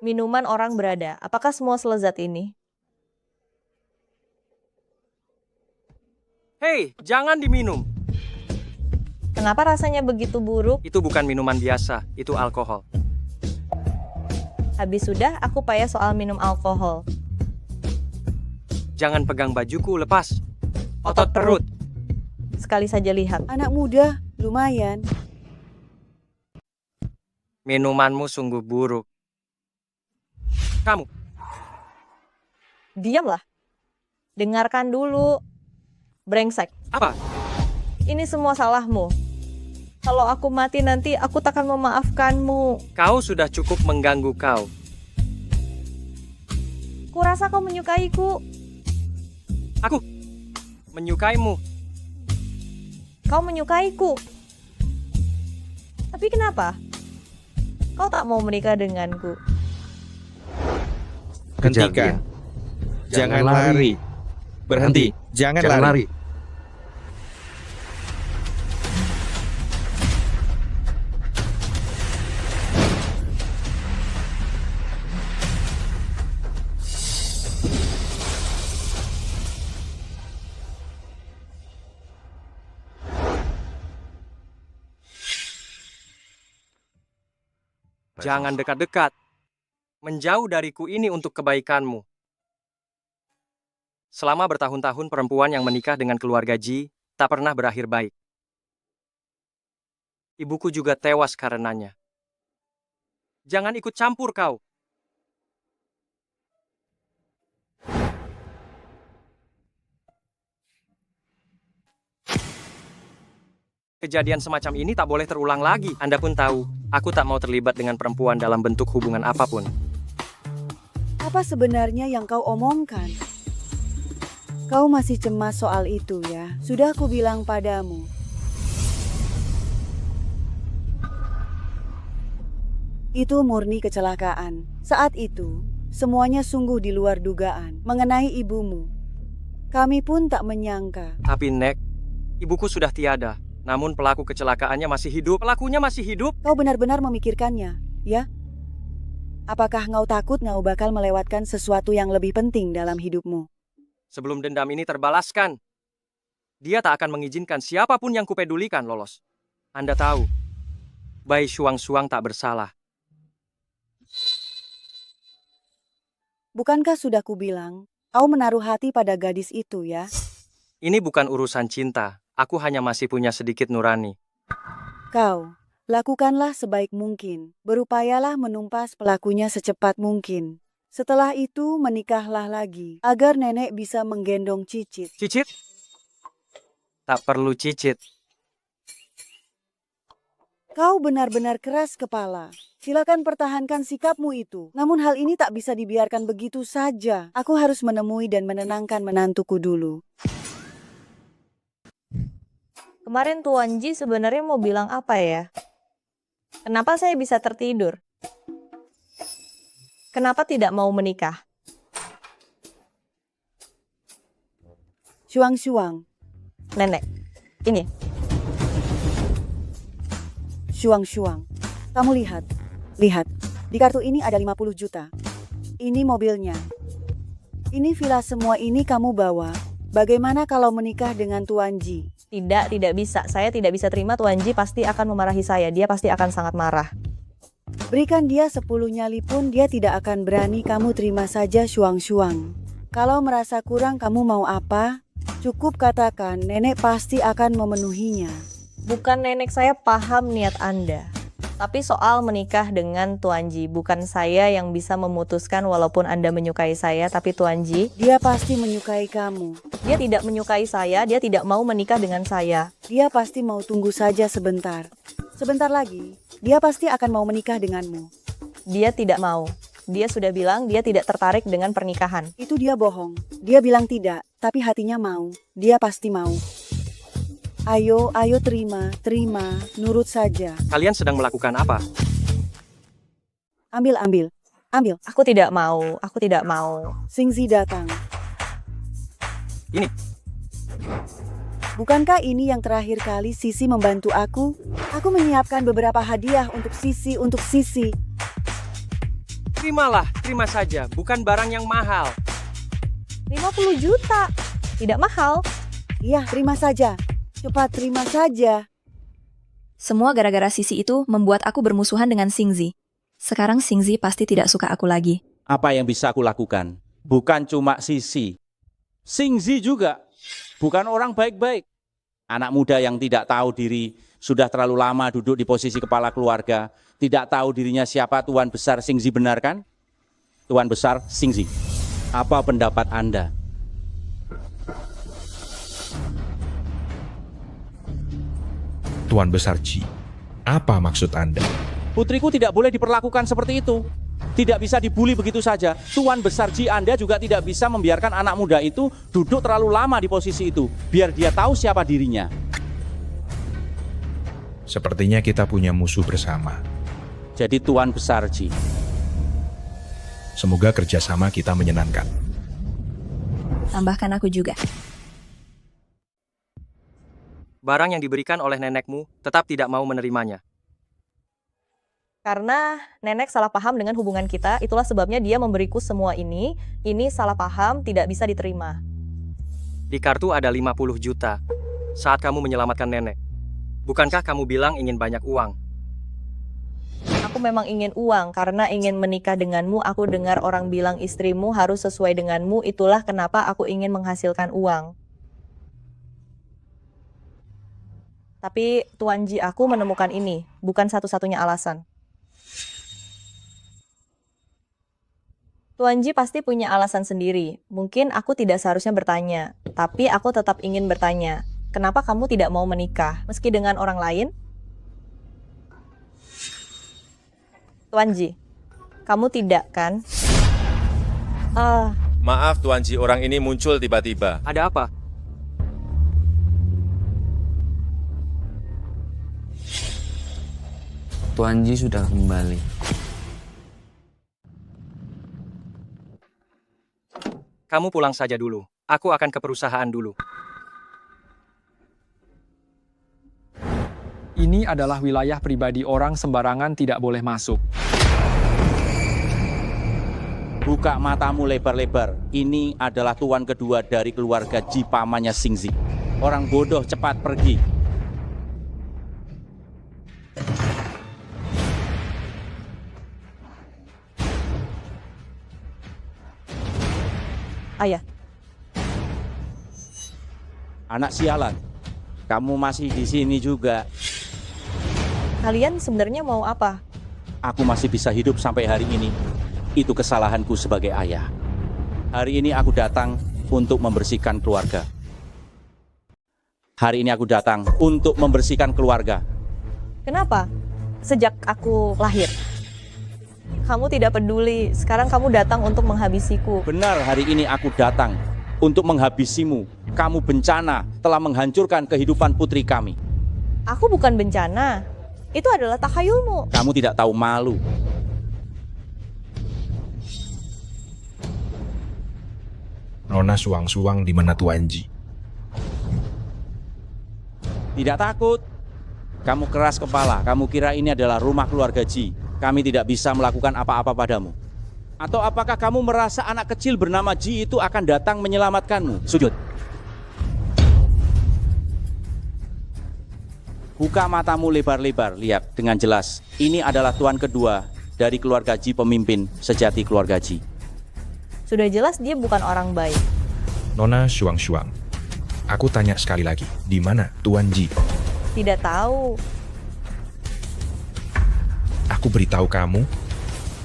Minuman orang berada. Apakah semua selezat ini? Hei, jangan diminum. Kenapa rasanya begitu buruk? Itu bukan minuman biasa, itu alkohol. Habis sudah, aku payah soal minum alkohol. Jangan pegang bajuku, lepas. Otot perut. Sekali saja lihat. Anak muda, lumayan. Minumanmu sungguh buruk. Kamu. Diamlah. Dengarkan dulu. Brengsek. Apa? Ini semua salahmu. Kalau aku mati nanti, aku takkan memaafkanmu. Kau sudah cukup mengganggu kau. Kurasa kau menyukaiku. Aku menyukaimu. Kau menyukaiku. Tapi kenapa? Kau tak mau menikah denganku. Hentikan. Jangan lari. Berhenti. Jangan lari. Jangan dekat-dekat. Menjauh dariku ini untuk kebaikanmu. Selama bertahun-tahun perempuan yang menikah dengan keluarga Ji tak pernah berakhir baik. Ibuku juga tewas karenanya. Jangan ikut campur kau. Kejadian semacam ini tak boleh terulang lagi. Anda pun tahu, aku tak mau terlibat dengan perempuan dalam bentuk hubungan apapun. Apa sebenarnya yang kau omongkan? Kau masih cemas soal itu ya? Sudah aku bilang padamu. Itu murni kecelakaan. Saat itu, semuanya sungguh di luar dugaan. Mengenai ibumu, Kami pun tak menyangka. Tapi Nek, ibuku sudah tiada. Namun pelaku kecelakaannya masih hidup. Pelakunya masih hidup. Kau benar-benar memikirkannya, ya? Apakah kau takut kau bakal melewatkan sesuatu yang lebih penting dalam hidupmu? Sebelum dendam ini terbalaskan, dia tak akan mengizinkan siapapun yang kupedulikan lolos. Anda tahu, Bai Shuang-Shuang tak bersalah. Bukankah sudah kubilang, kau menaruh hati pada gadis itu ya? Ini bukan urusan cinta, aku hanya masih punya sedikit nurani. Kau, lakukanlah sebaik mungkin. Berupayalah menumpas pelakunya secepat mungkin. Setelah itu menikahlah lagi, agar nenek bisa menggendong Cicit. Cicit? Tak perlu Cicit. Kau benar-benar keras kepala. Silakan pertahankan sikapmu itu. Namun hal ini tak bisa dibiarkan begitu saja. Aku harus menemui dan menenangkan menantuku dulu. Kemarin Tuan Ji sebenarnya mau bilang apa ya? Kenapa saya bisa tertidur? Kenapa tidak mau menikah? Shuang-Shuang. Nenek, ini. Shuang-Shuang. Kamu lihat. Lihat. Di kartu ini ada 50 juta. Ini mobilnya. Ini villa, semua ini kamu bawa. Bagaimana kalau menikah dengan Tuan Ji? Tidak bisa. Saya tidak bisa terima. Tuan Ji pasti akan memarahi saya. Dia pasti akan sangat marah. Berikan dia 10 nyali pun dia tidak akan berani. Kamu terima saja, Shuang-Shuang. Kalau merasa kurang kamu mau apa? Cukup katakan, nenek pasti akan memenuhinya. Bukan nenek, saya paham niat Anda. Tapi soal menikah dengan Tuan Ji, bukan saya yang bisa memutuskan walaupun Anda menyukai saya, tapi Tuan Ji. Dia pasti menyukai kamu. Dia tidak menyukai saya, dia tidak mau menikah dengan saya. Dia pasti mau tunggu saja sebentar. Sebentar lagi, dia pasti akan mau menikah denganmu. Dia tidak mau. Dia sudah bilang dia tidak tertarik dengan pernikahan. Itu dia bohong. Dia bilang tidak, tapi hatinya mau. Dia pasti mau. Ayo terima, nurut saja. Kalian sedang melakukan apa? Ambil. Aku tidak mau. Xingzi datang. Ini. Bukankah ini yang terakhir kali Sisi membantu aku? Aku menyiapkan beberapa hadiah untuk Sisi. Terimalah, terima saja. Bukan barang yang mahal. 50 juta. Tidak mahal. Iya, terima saja. Cepat terima saja. Semua gara-gara Sisi itu membuat aku bermusuhan dengan Xingzi. Sekarang Xingzi pasti tidak suka aku lagi. Apa yang bisa aku lakukan? Bukan cuma Sisi. Xingzi juga. Bukan orang baik-baik. Anak muda yang tidak tahu diri, sudah terlalu lama duduk di posisi kepala keluarga, tidak tahu dirinya siapa Tuan Besar Xingzi, benar kan? Tuan Besar Xingzi, apa pendapat Anda? Tuan Besar Ji, apa maksud Anda? Putriku tidak boleh diperlakukan seperti itu. Tidak bisa dibully begitu saja. Tuan Besar Ji, Anda juga tidak bisa membiarkan anak muda itu duduk terlalu lama di posisi itu. Biar dia tahu siapa dirinya. Sepertinya kita punya musuh bersama. Jadi Tuan Besar Ji, semoga kerjasama kita menyenangkan. Tambahkan aku juga. Barang yang diberikan oleh nenekmu tetap tidak mau menerimanya. Karena nenek salah paham dengan hubungan kita, itulah sebabnya dia memberiku semua ini. Ini salah paham, tidak bisa diterima. Di kartu ada 50 juta saat kamu menyelamatkan nenek. Bukankah kamu bilang ingin banyak uang? Aku memang ingin uang, karena ingin menikah denganmu. Aku dengar orang bilang istrimu harus sesuai denganmu, itulah kenapa aku ingin menghasilkan uang. Tapi Tuan Ji, aku menemukan ini, bukan satu-satunya alasan. Tuan Ji pasti punya alasan sendiri. Mungkin aku tidak seharusnya bertanya, tapi aku tetap ingin bertanya. Kenapa kamu tidak mau menikah, meski dengan orang lain? Tuan Ji, kamu tidak kan? Maaf Tuan Ji, orang ini muncul tiba-tiba. Ada apa? Tuan Ji sudah kembali. Kamu pulang saja dulu. Aku akan ke perusahaan dulu. Ini adalah wilayah pribadi orang, sembarangan tidak boleh masuk. Buka matamu lebar-lebar. Ini adalah tuan kedua dari keluarga Ji pamannya Xingzi. Orang bodoh cepat pergi. Ayah, Anak sialan, kamu masih di sini juga. kalian sebenarnya mau apa? Aku masih bisa hidup sampai hari ini. Itu kesalahanku sebagai ayah. Hari ini aku datang untuk membersihkan keluarga. Hari ini aku datang untuk membersihkan keluarga. Kenapa? Sejak aku lahir. Kamu tidak peduli, sekarang kamu datang untuk menghabisiku. Benar, hari ini aku datang untuk menghabisimu. Kamu bencana, telah menghancurkan kehidupan putri kami. Aku bukan bencana. Itu adalah takhayulmu. Kamu tidak tahu malu. Nona Suang-Suang di mana Tuan Ji? Tidak takut. Kamu keras kepala, kamu kira ini adalah rumah keluarga Ji. Kami tidak bisa melakukan apa-apa padamu. Atau apakah kamu merasa anak kecil bernama Ji itu akan datang menyelamatkanmu? Sujud. Buka matamu lebar-lebar, lihat dengan jelas. Ini adalah tuan kedua dari keluarga Ji, pemimpin sejati keluarga Ji. Sudah jelas dia bukan orang baik. Nona Suang-Suang, aku tanya sekali lagi, di mana Tuan Ji? Tidak tahu. Aku beritahu kamu,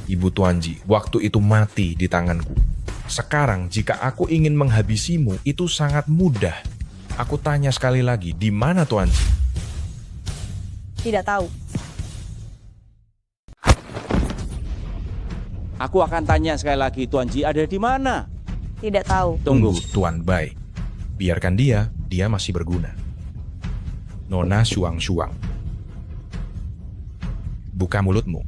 Ibu Tuan Ji, waktu itu mati di tanganku. Sekarang jika aku ingin menghabisimu, itu sangat mudah. Aku tanya sekali lagi, di mana Tuan Ji? Tidak tahu. Aku akan tanya sekali lagi, Tuan Ji ada di mana? Tidak tahu. Tunggu, Tuan Bai. Biarkan dia masih berguna. Nona Suang-Suang. Buka mulutmu.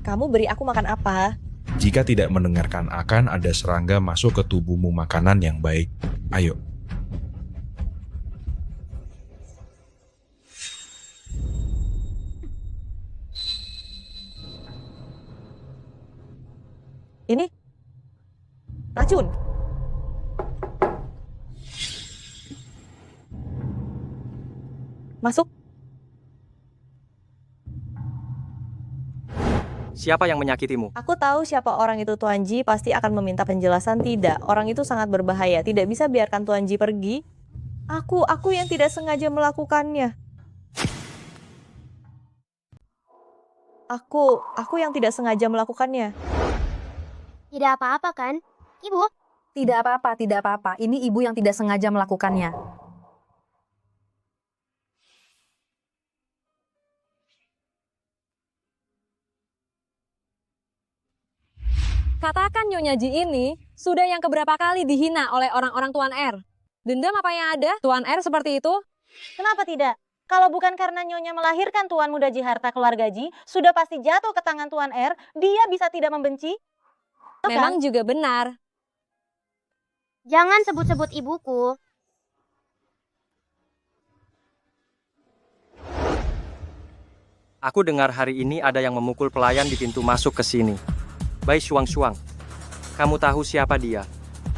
Kamu beri aku makan apa? Jika tidak mendengarkan akan ada serangga masuk ke tubuhmu makanan yang baik. Ayo. Ini racun. Masuk. Siapa yang menyakitimu? Aku tahu siapa orang itu, Tuan Ji pasti akan meminta penjelasan. Tidak, orang itu sangat berbahaya. Tidak bisa biarkan Tuan Ji pergi. Aku yang tidak sengaja melakukannya. Aku yang tidak sengaja melakukannya. Tidak apa-apa kan, Ibu? Tidak apa-apa, tidak apa-apa. Ini ibu yang tidak sengaja melakukannya. Katakan Nyonya Ji ini sudah yang keberapa kali dihina oleh orang-orang Tuan R. Dendam apa yang ada, Tuan R seperti itu? Kenapa tidak? Kalau bukan karena Nyonya melahirkan Tuan Muda Ji harta keluarga Ji, sudah pasti jatuh ke tangan Tuan R, dia bisa tidak membenci? Memang juga benar. Jangan sebut-sebut ibuku. Aku dengar hari ini ada yang memukul pelayan di pintu masuk ke sini. Bai Suang-Suang, kamu tahu siapa dia?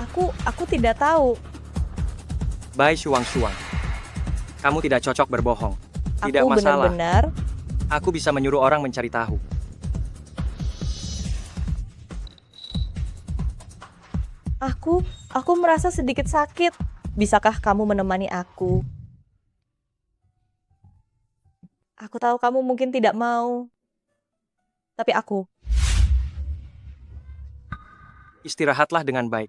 Aku tidak tahu. Bai Suang-Suang, kamu tidak cocok berbohong. Tidak Aku masalah. benar-benar. Aku bisa menyuruh orang mencari tahu. Aku merasa sedikit sakit. Bisakah kamu menemani aku? Aku tahu kamu mungkin tidak mau. Tapi aku. Istirahatlah dengan baik.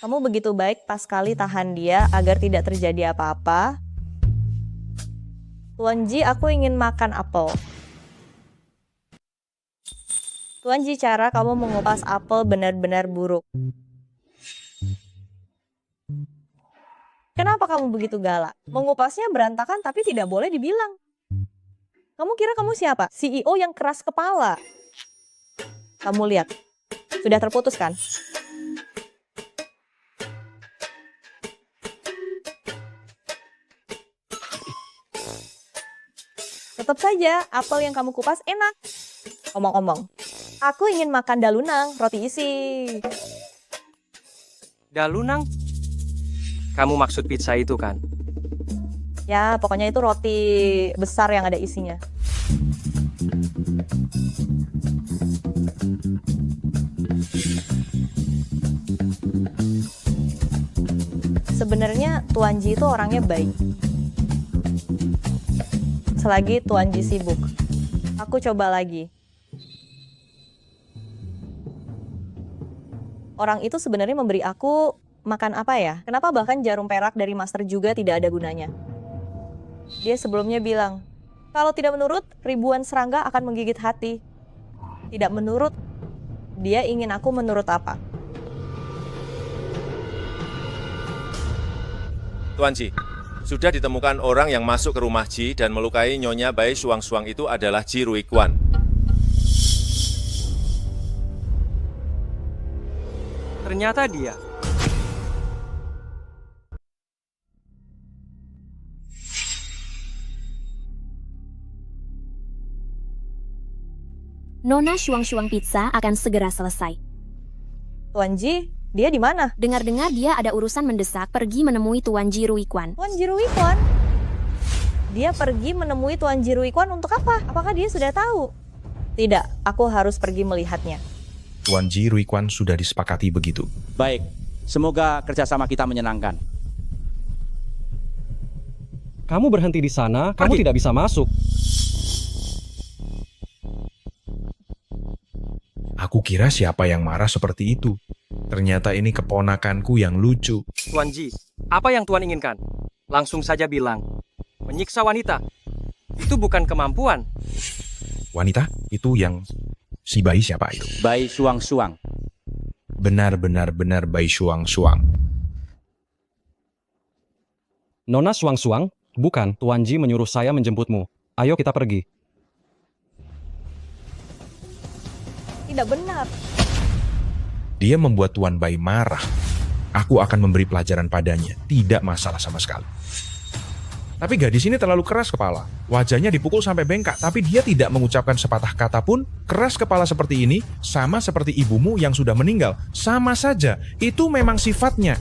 Kamu begitu baik pas kali tahan dia agar tidak terjadi apa-apa. Tuan Ji, aku ingin makan apel. Tuan Ji, cara kamu mengupas apel benar-benar buruk. Kenapa kamu begitu galak? Mengupasnya berantakan tapi tidak boleh dibilang. Kamu kira kamu siapa? CEO yang keras kepala. Kamu lihat, sudah terputus kan? Tetap saja, apel yang kamu kupas enak. Omong-omong, aku ingin makan dalunang, roti isi. Dalunang? Kamu maksud pizza itu kan? Ya, pokoknya itu roti besar yang ada isinya. Sebenarnya Tuan Ji itu orangnya baik. Selagi Tuan Ji sibuk. Aku coba lagi. Orang itu sebenarnya memberi aku makan apa ya? Kenapa bahkan jarum perak dari master juga tidak ada gunanya? Dia sebelumnya bilang, kalau tidak menurut, ribuan serangga akan menggigit hati. Tidak menurut, dia ingin aku menurut apa? Tuan Ji, sudah ditemukan orang yang masuk ke rumah Ji dan melukai Nyonya Bai Shuang-Shuang itu adalah Ji Ruiquan. Ternyata dia. Nona Shuang-Shuang Pizza akan segera selesai. Tuan Ji, dia di mana? Dengar-dengar dia ada urusan mendesak pergi menemui Tuan Ji Ruiquan. Tuan Ji Ruiquan? Dia pergi menemui Tuan Ji Ruiquan untuk apa? Apakah dia sudah tahu? Tidak, aku harus pergi melihatnya. Tuan Ji Ruiquan sudah disepakati begitu. Baik, semoga kerjasama kita menyenangkan. Kamu berhenti di sana, kamu tidak bisa masuk. Aku kira siapa yang marah seperti itu. Ternyata ini keponakanku yang lucu. Tuan Ji, apa yang Tuan inginkan? Langsung saja bilang. Menyiksa wanita. Itu bukan kemampuan. Wanita? Itu yang si bayi siapa itu? Bai Shuang-Shuang. Benar-benar Bai Shuang-Shuang. Nona Shuang-Shuang, bukan. Tuan Ji menyuruh saya menjemputmu. Ayo kita pergi. Tidak benar. Dia membuat Tuan Bai marah. Aku akan memberi pelajaran padanya. Tidak masalah sama sekali. Tapi gadis ini terlalu keras kepala. Wajahnya dipukul sampai bengkak, tapi dia tidak mengucapkan sepatah kata pun. Keras kepala seperti ini, sama seperti ibumu yang sudah meninggal. Sama saja, itu memang sifatnya.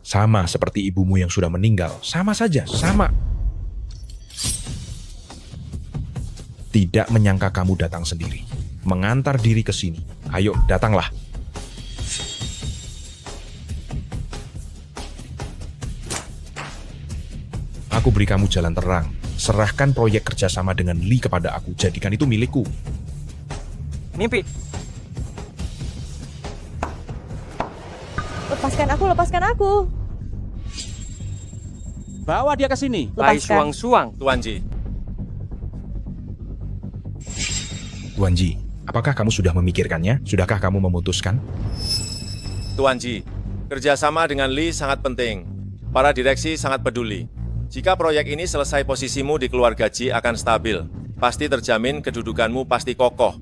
Sama seperti ibumu yang sudah meninggal. Sama saja, sama. Tidak menyangka kamu datang sendiri. Mengantar diri ke sini. Ayo, datanglah. Aku beri kamu jalan terang. Serahkan proyek kerjasama dengan Li kepada aku. Jadikan itu milikku. Mimpi. Lepaskan aku. Bawa dia ke sini. Bai Shuang-Shuang. Tuan Ji. Tuan Ji, apakah kamu sudah memikirkannya? Sudahkah kamu memutuskan? Tuan Ji, kerjasama dengan Li sangat penting. Para direksi sangat peduli. Jika proyek ini selesai, posisimu di keluarga Ji akan stabil. Pasti terjamin kedudukanmu pasti kokoh.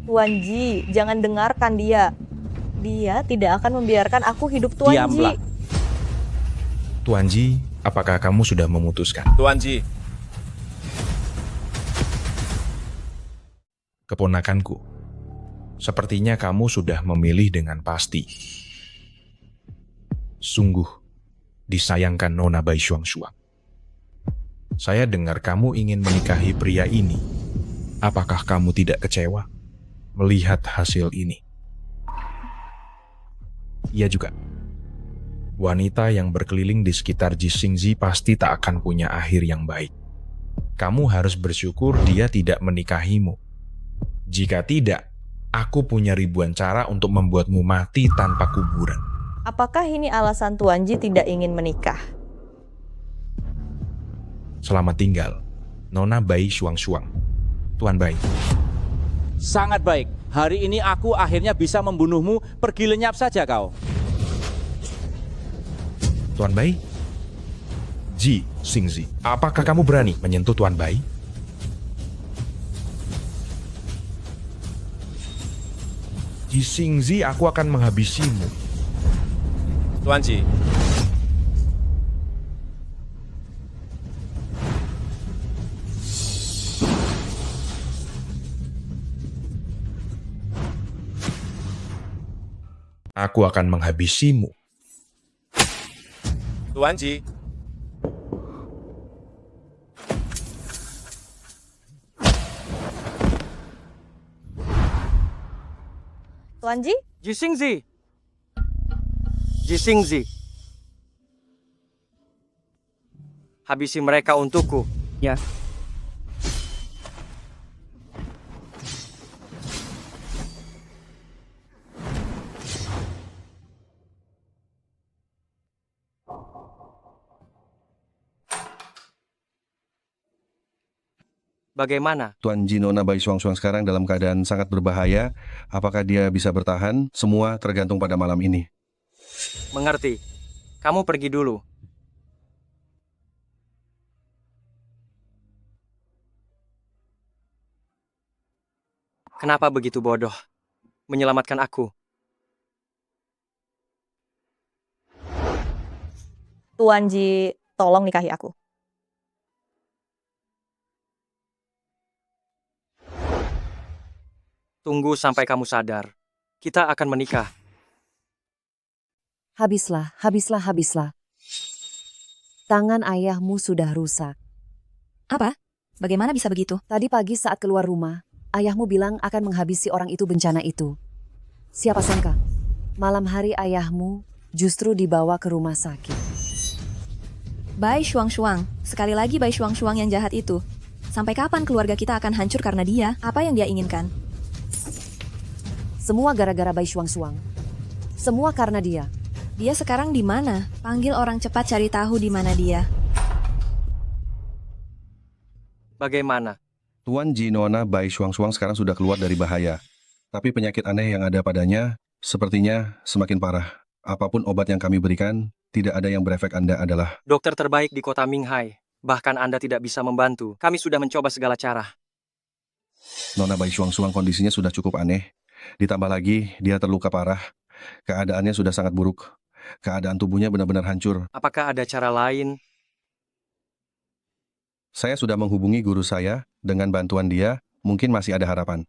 Tuan Ji, jangan dengarkan dia. Dia tidak akan membiarkan aku hidup, Tuan Diamlah. Ji. Tuan Ji, apakah kamu sudah memutuskan? Tuan Ji. Keponakanku, sepertinya kamu sudah memilih dengan pasti. Sungguh, disayangkan Nona Bai Shuang-Shuang. Saya dengar kamu ingin menikahi pria ini. Apakah kamu tidak kecewa melihat hasil ini? Ia juga. Wanita yang berkeliling di sekitar Jixingji pasti tak akan punya akhir yang baik. Kamu harus bersyukur dia tidak menikahimu. Jika tidak, aku punya ribuan cara untuk membuatmu mati tanpa kuburan. Apakah ini alasan Tuan Ji tidak ingin menikah? Selamat tinggal, Nona Bai Shuang-Shuang. Tuan Bai. Sangat baik. Hari ini aku akhirnya bisa membunuhmu. Pergi lenyap saja kau. Tuan Bai? Ji Xingzi, apakah kamu berani menyentuh Tuan Bai? Ji Xingzi, aku akan menghabisimu. Tuan Ji, Aku akan menghabisimu. Tuan Ji. Tuan Ji? Ji Xingzi. Ji Xingzi. Habisi mereka untukku. Ya. Bagaimana? Tuan Ji, Nona Bai Xuangxuang sekarang dalam keadaan sangat berbahaya. Apakah dia bisa bertahan? Semua tergantung pada malam ini. Mengerti. Kamu pergi dulu. Kenapa begitu bodoh? Menyelamatkan aku. Tuan Ji, tolong nikahi aku. Tunggu sampai kamu sadar. Kita akan menikah. Habislah, habislah, habislah. Tangan ayahmu sudah rusak. Apa? Bagaimana bisa begitu? Tadi pagi saat keluar rumah, ayahmu bilang akan menghabisi orang itu bencana itu. Siapa sangka, malam hari ayahmu justru dibawa ke rumah sakit. Bai Xuangxuang. Sekali lagi Bai Xuangxuang yang jahat itu. Sampai kapan keluarga kita akan hancur karena dia? Apa yang dia inginkan? Semua gara-gara Bai Xuangxuang. Semua karena dia. Dia sekarang di mana? Panggil orang cepat cari tahu di mana dia. Bagaimana? Tuan Ji, Nona Bai Xuangxuang sekarang sudah keluar dari bahaya. Tapi penyakit aneh yang ada padanya sepertinya semakin parah. Apapun obat yang kami berikan, tidak ada yang berefek. Anda adalah Dokter terbaik di kota Minghai. Bahkan Anda tidak bisa membantu. Kami sudah mencoba segala cara. Nona Bai Xuangxuang, kondisinya sudah cukup aneh. Ditambah lagi, dia terluka parah. Keadaannya sudah sangat buruk. Keadaan tubuhnya benar-benar hancur. Apakah ada cara lain? Saya sudah menghubungi guru saya. Dengan bantuan dia, mungkin masih ada harapan.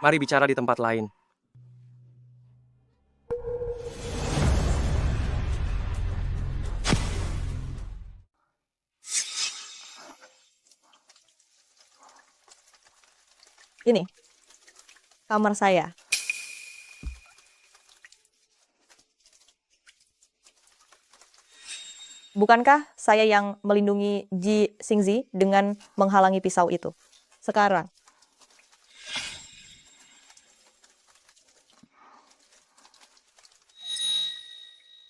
Mari bicara di tempat lain. Ini, kamar saya. Bukankah saya yang melindungi Ji Xingzi dengan menghalangi pisau itu? Sekarang,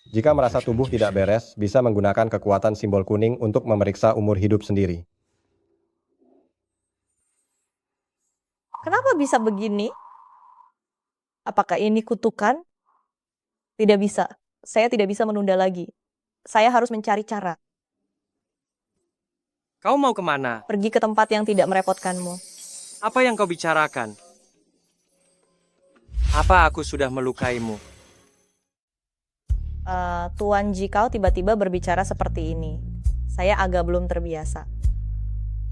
jika merasa tubuh tidak beres, bisa menggunakan kekuatan simbol kuning untuk memeriksa umur hidup sendiri. kenapa bisa begini? Apakah ini kutukan? Tidak bisa. Saya tidak bisa menunda lagi. Saya harus mencari cara. Kau mau kemana? Pergi ke tempat yang tidak merepotkanmu. Apa yang kau bicarakan? Apa aku sudah melukaimu? Tuan Ji, kau tiba-tiba berbicara seperti ini. Saya agak belum terbiasa.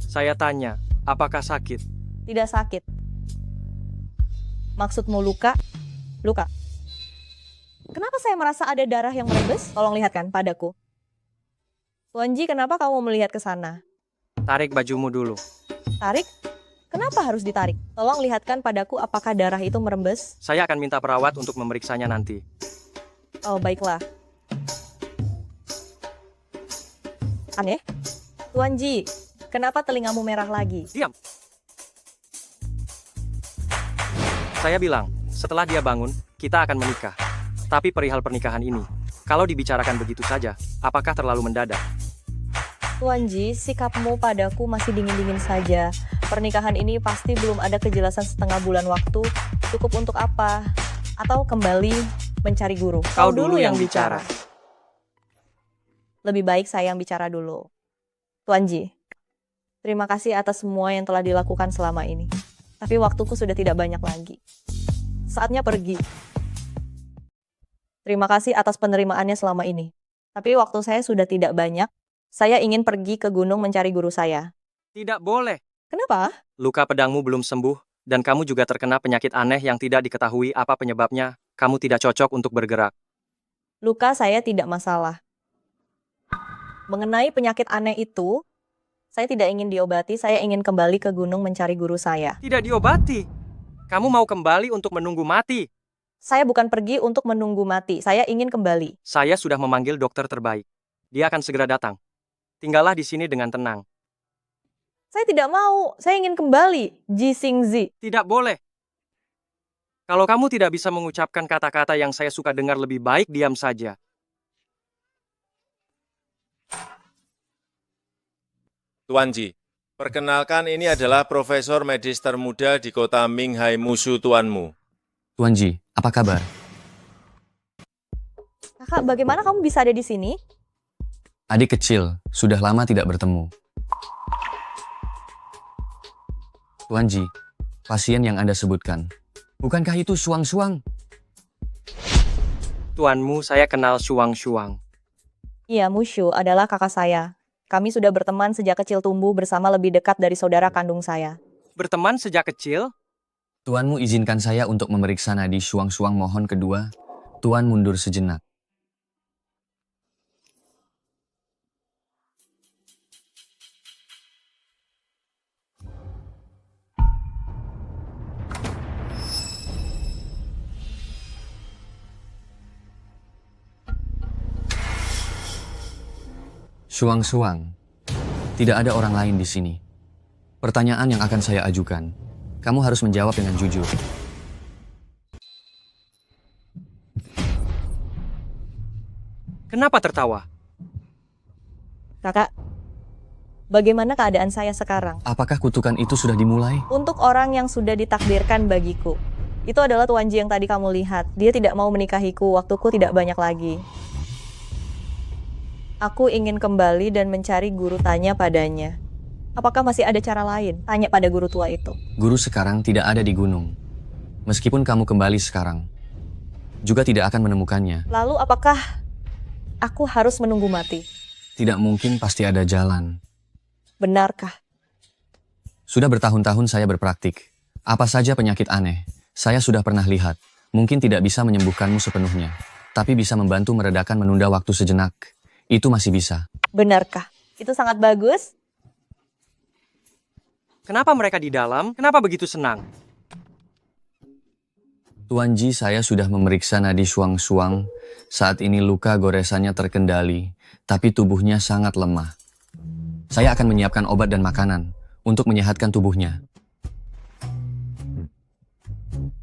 Saya tanya, apakah sakit? Tidak sakit. Maksudmu luka? Luka. Kenapa saya merasa ada darah yang merembes? Tolong lihatkan padaku. Tuan Ji, kenapa kamu melihat ke sana? Tarik bajumu dulu. Tarik? Kenapa harus ditarik? Tolong lihatkan padaku apakah darah itu merembes? Saya akan minta perawat untuk memeriksanya nanti. Oh, baiklah. Aneh. Tuan Ji, kenapa telingamu merah lagi? Diam. Saya bilang, setelah dia bangun, kita akan menikah. Tapi perihal pernikahan ini, kalau dibicarakan begitu saja, apakah terlalu mendadak? Tuan Ji, sikapmu padaku masih dingin-dingin saja. Pernikahan ini pasti belum ada kejelasan setengah bulan waktu. Cukup untuk apa? Atau kembali mencari guru? Kau dulu yang bicara. Lebih baik saya yang bicara dulu. Tuan Ji, terima kasih atas semua yang telah dilakukan selama ini. Tapi waktuku sudah tidak banyak lagi. Saatnya pergi. Terima kasih atas penerimaannya selama ini. Tapi waktu saya sudah tidak banyak. Saya ingin pergi ke gunung mencari guru saya. Tidak boleh. Kenapa? Luka pedangmu belum sembuh, dan kamu juga terkena penyakit aneh yang tidak diketahui apa penyebabnya. Kamu tidak cocok untuk bergerak. Luka saya tidak masalah. Mengenai penyakit aneh itu, saya tidak ingin diobati, saya ingin kembali ke gunung mencari guru saya. Tidak diobati. Kamu mau kembali untuk menunggu mati. Saya bukan pergi untuk menunggu mati, saya ingin kembali. Saya sudah memanggil dokter terbaik. Dia akan segera datang. Tinggallah di sini dengan tenang. Saya tidak mau, saya ingin kembali. Ji Xingzi. Tidak boleh. Kalau kamu tidak bisa mengucapkan kata-kata yang saya suka dengar, lebih baik diam saja. Tuan Ji, perkenalkan ini adalah profesor medis termuda di kota Minghai, musuh tuanmu. Tuan Ji, apa kabar? Kakak, bagaimana kamu bisa ada di sini? Adik kecil, sudah lama tidak bertemu. Tuan Ji, pasien yang Anda sebutkan, bukankah itu Shuang-Shuang? Tuanmu, saya kenal Shuang-Shuang. Iya, Mushu adalah kakak saya. Kami sudah berteman sejak kecil, tumbuh bersama lebih dekat dari saudara kandung saya. Berteman sejak kecil? Tuanmu izinkan saya untuk memeriksa nadi Shuang-Shuang mohon kedua. Tuan mundur sejenak. Shuang-Shuang, tidak ada orang lain di sini. Pertanyaan yang akan saya ajukan, kamu harus menjawab dengan jujur. Kenapa tertawa? Kakak, bagaimana keadaan saya sekarang? Apakah kutukan itu sudah dimulai? Untuk orang yang sudah ditakdirkan bagiku. Itu adalah Tuan Ji yang tadi kamu lihat. Dia tidak mau menikahiku, waktuku tidak banyak lagi. Aku ingin kembali dan mencari guru, tanya padanya. Apakah masih ada cara lain? Tanya pada guru tua itu. Guru sekarang tidak ada di gunung. Meskipun kamu kembali sekarang, juga tidak akan menemukannya. Lalu apakah aku harus menunggu mati? Tidak mungkin, pasti ada jalan. Benarkah? Sudah bertahun-tahun saya berpraktik. Apa saja penyakit aneh, saya sudah pernah lihat. Mungkin tidak bisa menyembuhkanmu sepenuhnya, tapi bisa membantu meredakan, menunda waktu sejenak. Itu masih bisa. Benarkah? Itu sangat bagus. Kenapa mereka di dalam? Kenapa begitu senang? Tuan Ji, saya sudah memeriksa nadi Shuang-Shuang. Saat ini luka goresannya terkendali, tapi tubuhnya sangat lemah. Saya akan menyiapkan obat dan makanan untuk menyehatkan tubuhnya.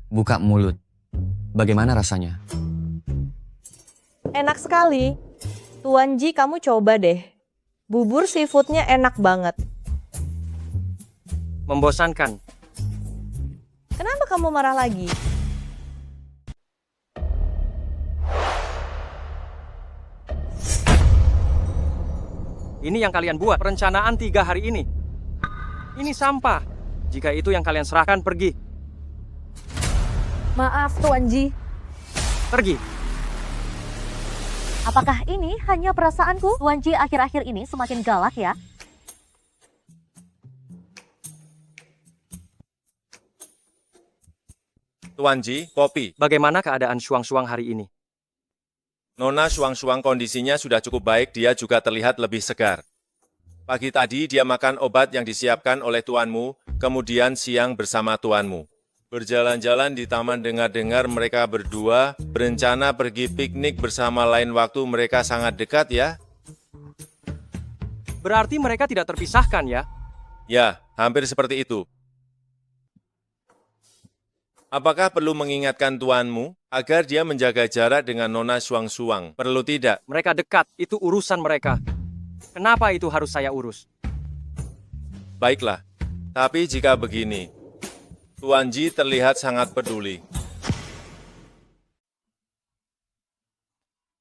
Buka mulut. Bagaimana rasanya? Enak sekali. Tuan Ji, kamu coba deh. Bubur seafoodnya enak banget. Membosankan. Kenapa kamu marah lagi? Ini yang kalian buat, perencanaan 3 hari ini. Ini sampah. Jika itu yang kalian serahkan, pergi. Maaf, Tuan Ji. Pergi. Apakah ini hanya perasaanku? Tuan Ji akhir-akhir ini semakin galak ya. Tuan Ji, kopi. Bagaimana keadaan Shuang-Shuang hari ini? Nona Shuang-Shuang kondisinya sudah cukup baik, dia juga terlihat lebih segar. Pagi tadi dia makan obat yang disiapkan oleh tuanmu, kemudian siang bersama tuanmu. Berjalan-jalan di taman, dengar-dengar mereka berdua berencana pergi piknik bersama, lain waktu mereka sangat dekat ya? Berarti mereka tidak terpisahkan ya? Ya, hampir seperti itu. Apakah perlu mengingatkan tuanmu agar dia menjaga jarak dengan Nona Shuang-Shuang? Perlu tidak? Mereka dekat, itu urusan mereka. Kenapa itu harus saya urus? Baiklah, tapi jika begini, Tuan Ji terlihat sangat peduli.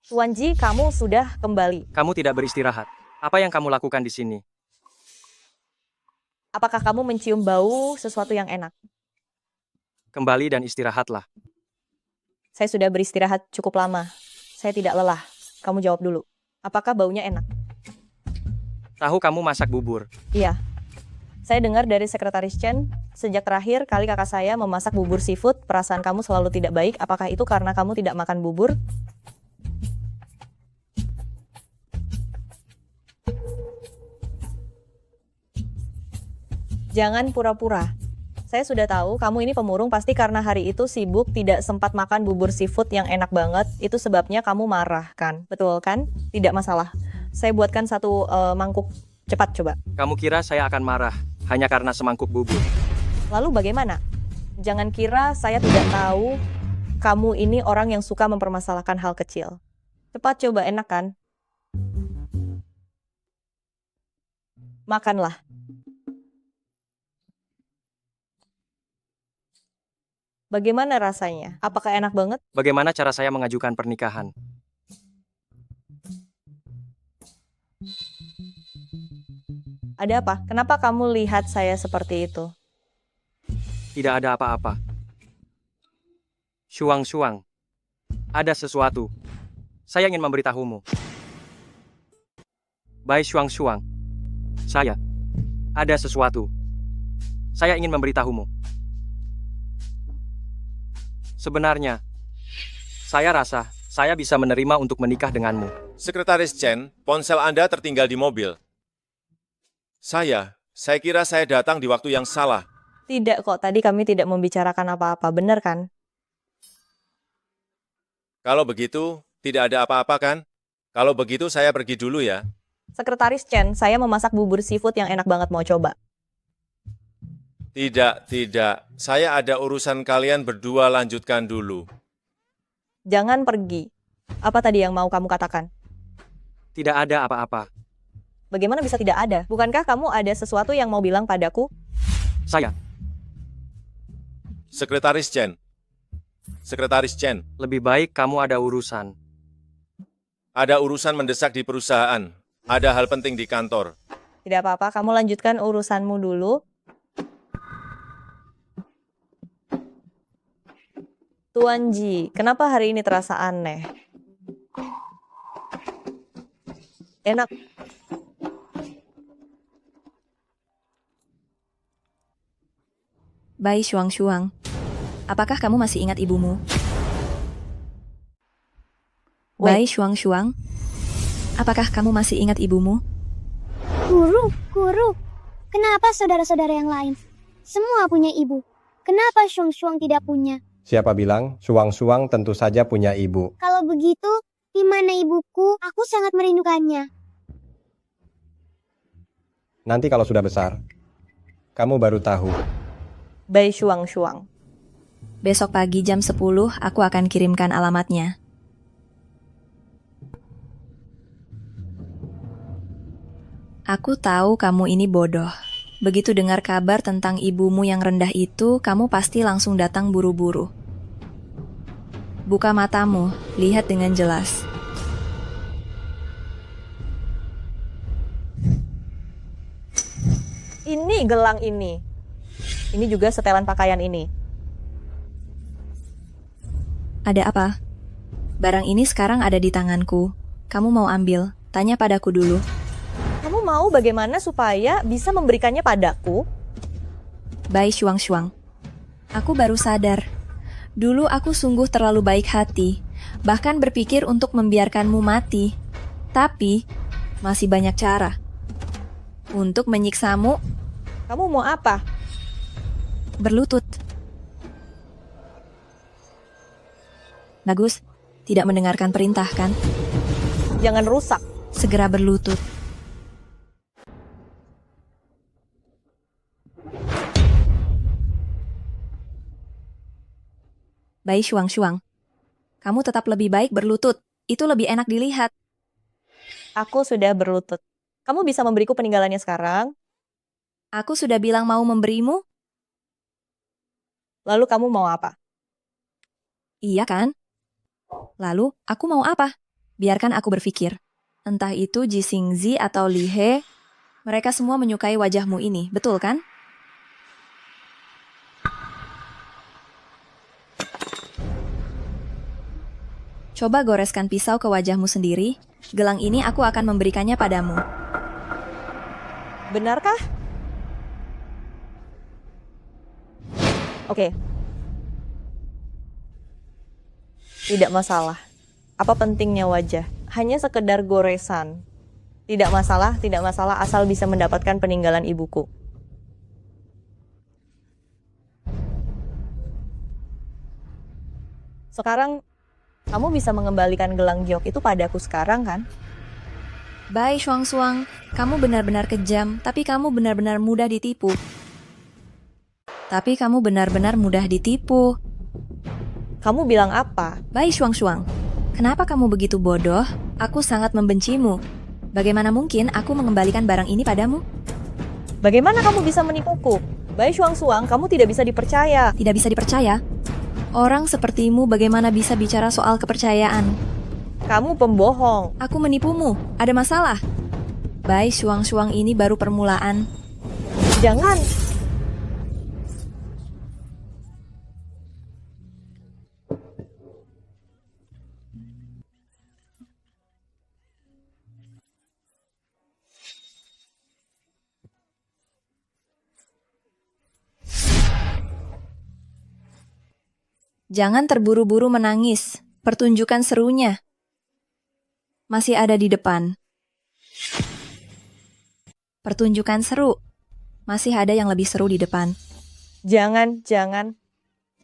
Tuan Ji, kamu sudah kembali. Kamu tidak beristirahat. Apa yang kamu lakukan di sini? Apakah kamu mencium bau sesuatu yang enak? Kembali dan istirahatlah. Saya sudah beristirahat cukup lama. Saya tidak lelah. Kamu jawab dulu. Apakah baunya enak? Tahu kamu masak bubur. Iya. Saya dengar dari Sekretaris Chen, sejak terakhir kali kakak saya memasak bubur seafood, perasaan kamu selalu tidak baik. Apakah itu karena kamu tidak makan bubur? Jangan pura-pura. Saya sudah tahu kamu ini pemurung pasti karena hari itu sibuk tidak sempat makan bubur seafood yang enak banget. Itu sebabnya kamu marah kan? Betul kan? Tidak masalah. Saya buatkan satu mangkuk. Cepat coba. Kamu kira saya akan marah hanya karena semangkuk bubur? Lalu bagaimana? Jangan kira saya tidak tahu kamu ini orang yang suka mempermasalahkan hal kecil. Cepat coba, enak kan? Makanlah. Bagaimana rasanya? Apakah enak banget? Bagaimana cara saya mengajukan pernikahan? Ada apa? Kenapa kamu lihat saya seperti itu? Tidak ada apa-apa. Shuang, ada sesuatu. Saya ingin memberitahumu. Bai Shuang, saya. Ada sesuatu. Saya ingin memberitahumu. Sebenarnya, saya rasa saya bisa menerima untuk menikah denganmu. Sekretaris Chen, ponsel Anda tertinggal di mobil. Saya kira saya datang di waktu yang salah. Tidak kok, tadi kami tidak membicarakan apa-apa, benar kan? Kalau begitu, tidak ada apa-apa kan? Kalau begitu saya pergi dulu ya. Sekretaris Chen, saya memasak bubur seafood yang enak banget, mau coba? Tidak. Saya ada urusan, kalian berdua lanjutkan dulu. Jangan pergi. Apa tadi yang mau kamu katakan? Tidak ada apa-apa. Bagaimana bisa tidak ada? Bukankah kamu ada sesuatu yang mau bilang padaku? Saya. Sekretaris Chen. Lebih baik kamu ada urusan. Ada urusan mendesak di perusahaan. Ada hal penting di kantor. Tidak apa-apa, kamu lanjutkan urusanmu dulu. Tuan Ji, kenapa hari ini terasa aneh? Enak. Bai Shuang, apakah kamu masih ingat ibumu? Bai Shuang, apakah kamu masih ingat ibumu? Guru, kenapa saudara-saudara yang lain semua punya ibu? Kenapa Shuang tidak punya? Siapa bilang? Suang tentu saja punya ibu. Kalau begitu, di mana ibuku? Aku sangat merindukannya. Nanti kalau sudah besar, kamu baru tahu. Bai Shuang. Besok pagi jam 10 aku akan kirimkan alamatnya. Aku tahu kamu ini bodoh. Begitu dengar kabar tentang ibumu yang rendah itu, kamu pasti langsung datang buru-buru. Buka matamu, lihat dengan jelas. Ini gelang ini. Ini juga setelan pakaian ini. Ada apa? Barang ini sekarang ada di tanganku. Kamu mau ambil? Tanya padaku dulu. Kamu mau bagaimana supaya bisa memberikannya padaku? Bai Shuang. Aku baru sadar. Dulu aku sungguh terlalu baik hati. Bahkan berpikir untuk membiarkanmu mati. Tapi, masih banyak cara. Untuk menyiksamu. Kamu mau apa? Berlutut. Bagus. Tidak mendengarkan perintah, kan? Jangan rusak. Segera berlutut. Bai Shuang. Kamu tetap lebih baik berlutut. Itu lebih enak dilihat. Aku sudah berlutut. Kamu bisa memberiku peninggalannya sekarang? Aku sudah bilang mau memberimu. Lalu kamu mau apa? Iya kan? Lalu, aku mau apa? Biarkan aku berpikir. Entah itu Ji Xingzi atau Li He, mereka semua menyukai wajahmu ini, betul kan? Coba goreskan pisau ke wajahmu sendiri. Gelang ini aku akan memberikannya padamu. Benarkah? Oke. Tidak masalah. Apa pentingnya wajah? Hanya sekedar goresan. Tidak masalah asal bisa mendapatkan peninggalan ibuku. Sekarang kamu bisa mengembalikan gelang giok itu padaku sekarang kan? Bai Shuangsuang, kamu benar-benar kejam, tapi kamu benar-benar mudah ditipu. Kamu bilang apa? Bai Shuangsuang, kenapa kamu begitu bodoh? Aku sangat membencimu. Bagaimana mungkin aku mengembalikan barang ini padamu? Bagaimana kamu bisa menipuku? Bai Shuangsuang, kamu tidak bisa dipercaya. Tidak bisa dipercaya? Orang sepertimu bagaimana bisa bicara soal kepercayaan? Kamu pembohong. Aku menipumu. Ada masalah? Bai Shuangsuang ini baru permulaan. Jangan. Jangan terburu-buru menangis. Pertunjukan serunya masih ada di depan. Pertunjukan seru. Masih ada yang lebih seru di depan. Jangan.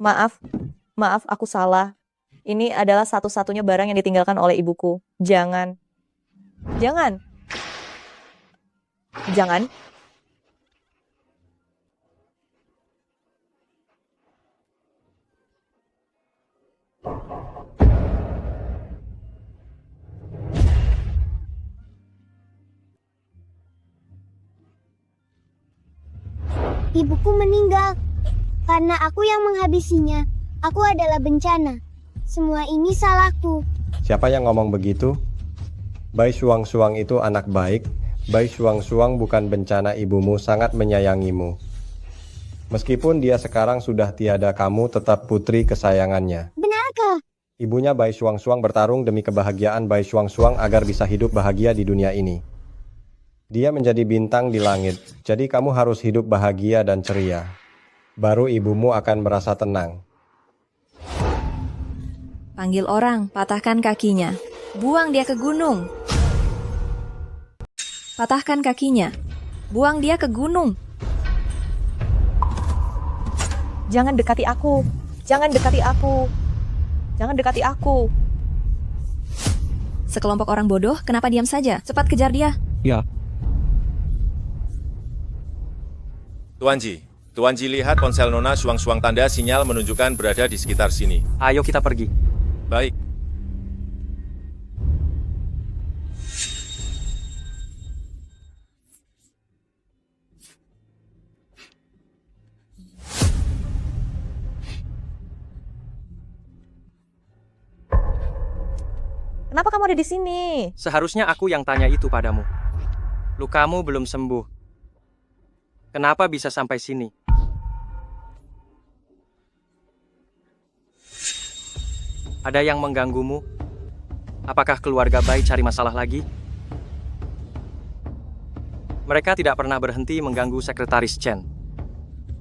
Maaf, aku salah. Ini adalah satu-satunya barang yang ditinggalkan oleh ibuku. Jangan. Ibuku meninggal karena aku yang menghabisinya. Aku adalah bencana. Semua ini salahku. Siapa yang ngomong begitu? Bai Shuangsuang itu anak baik. Bai Shuangsuang bukan bencana, ibumu sangat menyayangimu. Meskipun dia sekarang sudah tiada, kamu tetap putri kesayangannya. Benarkah? Ibunya Bai Shuangsuang bertarung demi kebahagiaan Bai Shuangsuang agar bisa hidup bahagia di dunia ini. Dia menjadi bintang di langit, jadi kamu harus hidup bahagia dan ceria. Baru ibumu akan merasa tenang. Panggil orang, patahkan kakinya. Buang dia ke gunung. Patahkan kakinya. Buang dia ke gunung. Jangan dekati aku. Sekelompok orang bodoh, kenapa diam saja? Cepat kejar dia. Ya. Tuan Ji lihat ponsel Nona Shuangsuang, tanda sinyal menunjukkan berada di sekitar sini. Ayo kita pergi. Baik. Kenapa kamu ada di sini? Seharusnya aku yang tanya itu padamu. Lukamu belum sembuh. Kenapa bisa sampai sini? Ada yang mengganggumu? Apakah keluarga Bai cari masalah lagi? Mereka tidak pernah berhenti mengganggu Sekretaris Chen.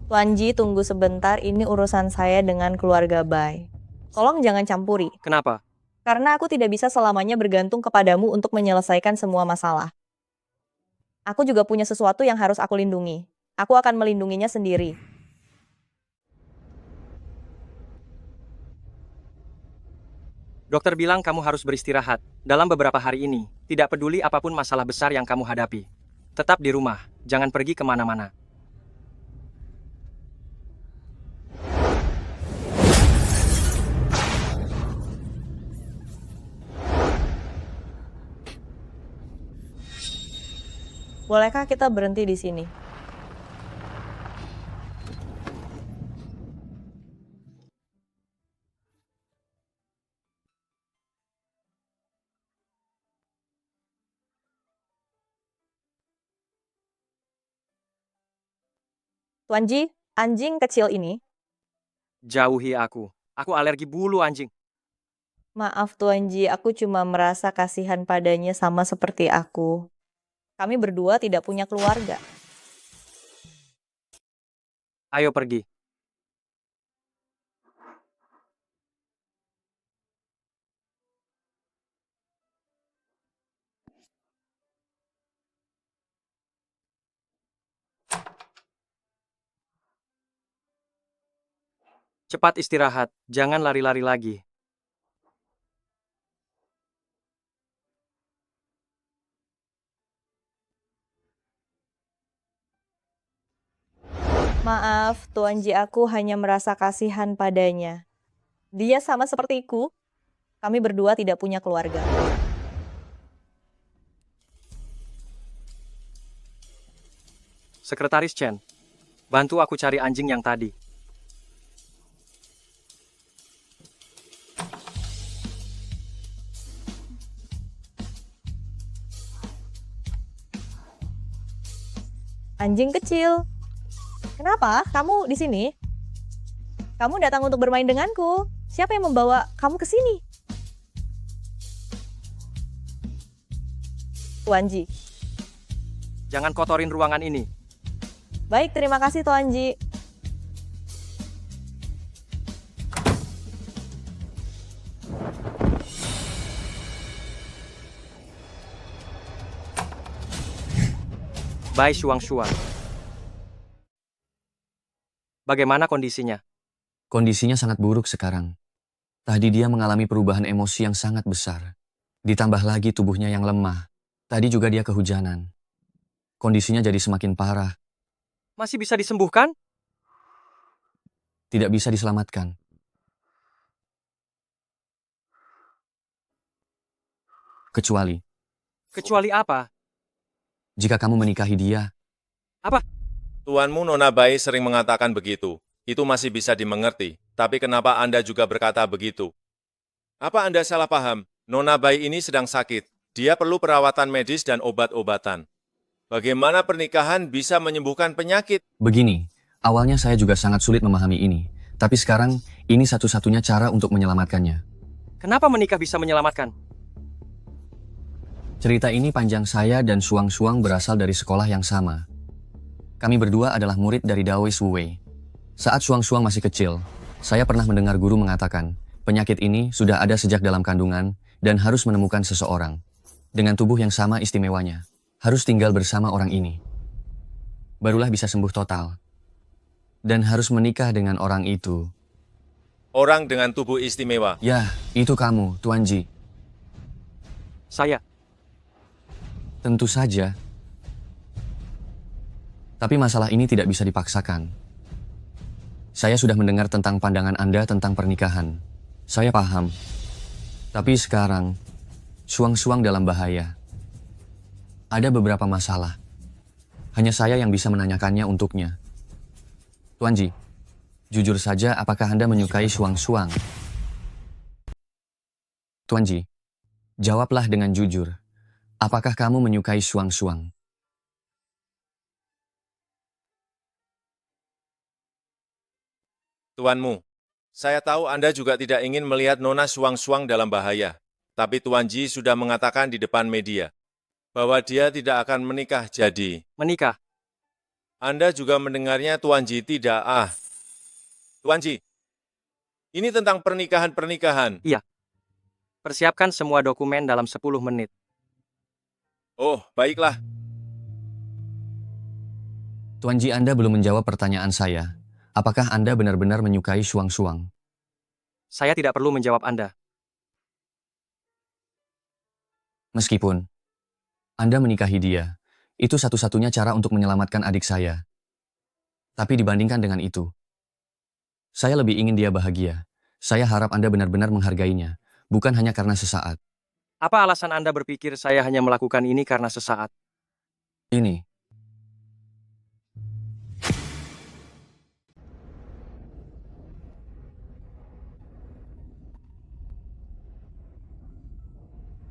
Tuan Ji, tunggu sebentar. Ini urusan saya dengan keluarga Bai. Tolong jangan campuri. Kenapa? Karena aku tidak bisa selamanya bergantung kepadamu untuk menyelesaikan semua masalah. Aku juga punya sesuatu yang harus aku lindungi. Aku akan melindunginya sendiri. Dokter bilang kamu harus beristirahat dalam beberapa hari ini. Tidak peduli apapun masalah besar yang kamu hadapi. Tetap di rumah, jangan pergi kemana-mana. Bolehkah kita berhenti di sini? Tuan Ji, anjing kecil ini. Jauhi aku. Aku alergi bulu anjing. Maaf Tuan Ji, aku cuma merasa kasihan padanya sama seperti aku. Kami berdua tidak punya keluarga. Ayo pergi. Cepat istirahat, jangan lari-lari lagi. Maaf, Tuan Ji, aku hanya merasa kasihan padanya. Dia sama sepertiku. Kami berdua tidak punya keluarga. Sekretaris Chen, bantu aku cari anjing yang tadi. Anjing kecil. Kenapa? Kamu di sini? Kamu datang untuk bermain denganku. Siapa yang membawa kamu ke sini? Tuan Ji. Jangan kotorin ruangan ini. Baik, terima kasih Tuan Ji. Bai Shuang-Shuang. Bagaimana kondisinya? Kondisinya sangat buruk sekarang. Tadi dia mengalami perubahan emosi yang sangat besar. Ditambah lagi tubuhnya yang lemah. Tadi juga dia kehujanan. Kondisinya jadi semakin parah. Masih bisa disembuhkan? Tidak bisa diselamatkan. Kecuali apa? Jika kamu menikahi dia. Apa? Tuanmu Nona Bai sering mengatakan begitu. Itu masih bisa dimengerti. Tapi kenapa Anda juga berkata begitu? Apa Anda salah paham? Nona Bai ini sedang sakit. Dia perlu perawatan medis dan obat-obatan. Bagaimana pernikahan bisa menyembuhkan penyakit? Begini, awalnya saya juga sangat sulit memahami ini. Tapi sekarang, ini satu-satunya cara untuk menyelamatkannya. Kenapa menikah bisa menyelamatkan? Cerita ini panjang. Saya dan Shuang-Shuang berasal dari sekolah yang sama. Kami berdua adalah murid dari Daois Wu Wei. Saat Shuang-Shuang masih kecil, saya pernah mendengar guru mengatakan, penyakit ini sudah ada sejak dalam kandungan dan harus menemukan seseorang dengan tubuh yang sama istimewanya. Harus tinggal bersama orang ini. Barulah bisa sembuh total. Dan harus menikah dengan orang itu. Orang dengan tubuh istimewa. Ya, itu kamu, Tuan Ji. Saya. Tentu saja. Tapi masalah ini tidak bisa dipaksakan. Saya sudah mendengar tentang pandangan Anda tentang pernikahan. Saya paham. Tapi sekarang, Shuang-Shuang dalam bahaya. Ada beberapa masalah. Hanya saya yang bisa menanyakannya untuknya. Tuan Ji, jujur saja apakah Anda menyukai Shuang-Shuang? Tuan Ji, jawablah dengan jujur. Apakah kamu menyukai Shuang-Shuang? Tuanmu, saya tahu Anda juga tidak ingin melihat Nona Shuang-Shuang dalam bahaya. Tapi Tuan Ji sudah mengatakan di depan media bahwa dia tidak akan menikah jadi. Menikah? Anda juga mendengarnya Tuan Ji tidak. Tuan Ji, ini tentang pernikahan-pernikahan. Iya. Persiapkan semua dokumen dalam 10 menit. Oh, baiklah. Tuan Ji, Anda belum menjawab pertanyaan saya. Apakah Anda benar-benar menyukai Shuang-Shuang? Saya tidak perlu menjawab Anda. Meskipun Anda menikahi dia, itu satu-satunya cara untuk menyelamatkan adik saya. Tapi dibandingkan dengan itu, saya lebih ingin dia bahagia. Saya harap Anda benar-benar menghargainya, bukan hanya karena sesaat. Apa alasan Anda berpikir saya hanya melakukan ini karena sesaat? Ini.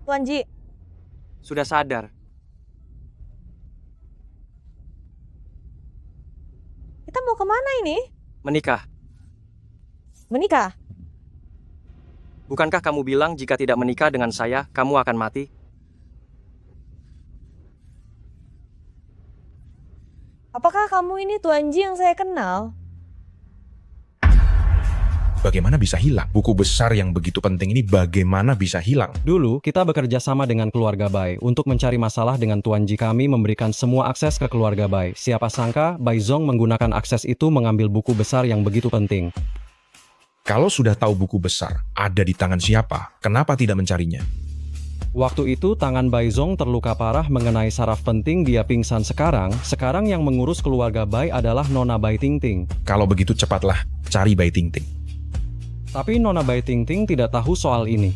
Tuan Ji. Sudah sadar. Kita mau kemana ini? Menikah. Menikah? Bukankah kamu bilang jika tidak menikah dengan saya, kamu akan mati? Apakah kamu ini Tuan Ji yang saya kenal? Bagaimana bisa hilang? Buku besar yang begitu penting ini bagaimana bisa hilang? Dulu, kita bekerja sama dengan keluarga Bai untuk mencari masalah dengan Tuan Ji. Kami memberikan semua akses ke keluarga Bai. Siapa sangka, Bai Zong menggunakan akses itu mengambil buku besar yang begitu penting. Kalau sudah tahu buku besar ada di tangan siapa, kenapa tidak mencarinya? Waktu itu, tangan Bai Zong terluka parah mengenai saraf penting, dia pingsan sekarang. Sekarang yang mengurus keluarga Bai adalah Nona Bai Ting Ting. Kalau begitu cepatlah cari Bai Ting Ting. Tapi Nona Bai Ting Ting tidak tahu soal ini.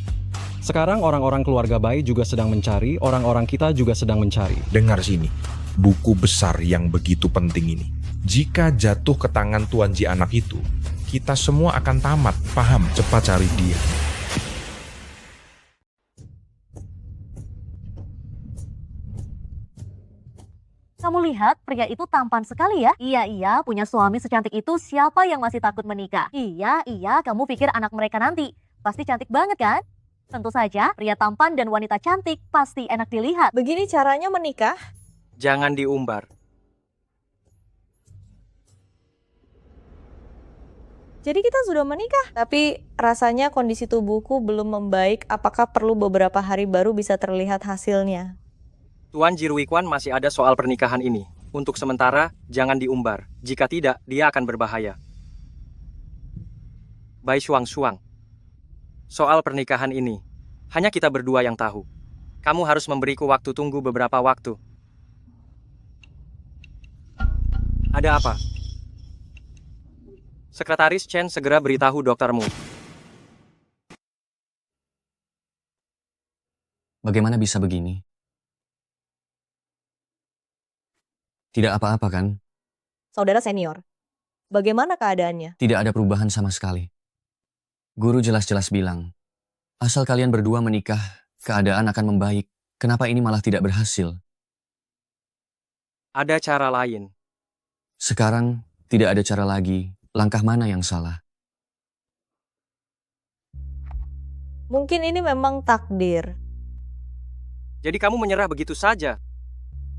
Sekarang orang-orang keluarga Bai juga sedang mencari, orang-orang kita juga sedang mencari. Dengar sini, buku besar yang begitu penting ini. Jika jatuh ke tangan Tuan Ji anak itu, kita semua akan tamat. Paham? Cepat cari dia. Kamu lihat, pria itu tampan sekali ya? Iya, punya suami secantik itu siapa yang masih takut menikah? Iya, kamu pikir anak mereka nanti pasti cantik banget kan? Tentu saja, pria tampan dan wanita cantik pasti enak dilihat. Begini caranya menikah? Jangan diumbar. Jadi kita sudah menikah, tapi rasanya kondisi tubuhku belum membaik. Apakah perlu beberapa hari baru bisa terlihat hasilnya? Tuan Ji Ruikwan masih ada soal pernikahan ini. Untuk sementara, jangan diumbar. Jika tidak, dia akan berbahaya. Bai Shuang-Shuang. Soal pernikahan ini, hanya kita berdua yang tahu. Kamu harus memberiku waktu tunggu beberapa waktu. Ada apa? Sekretaris Chen segera beritahu doktermu. Bagaimana bisa begini? Tidak apa-apa kan? Saudara senior, bagaimana keadaannya? Tidak ada perubahan sama sekali. Guru jelas-jelas bilang, asal kalian berdua menikah, keadaan akan membaik. Kenapa ini malah tidak berhasil? Ada cara lain. Sekarang, tidak ada cara lagi. Langkah mana yang salah? Mungkin ini memang takdir. Jadi kamu menyerah begitu saja?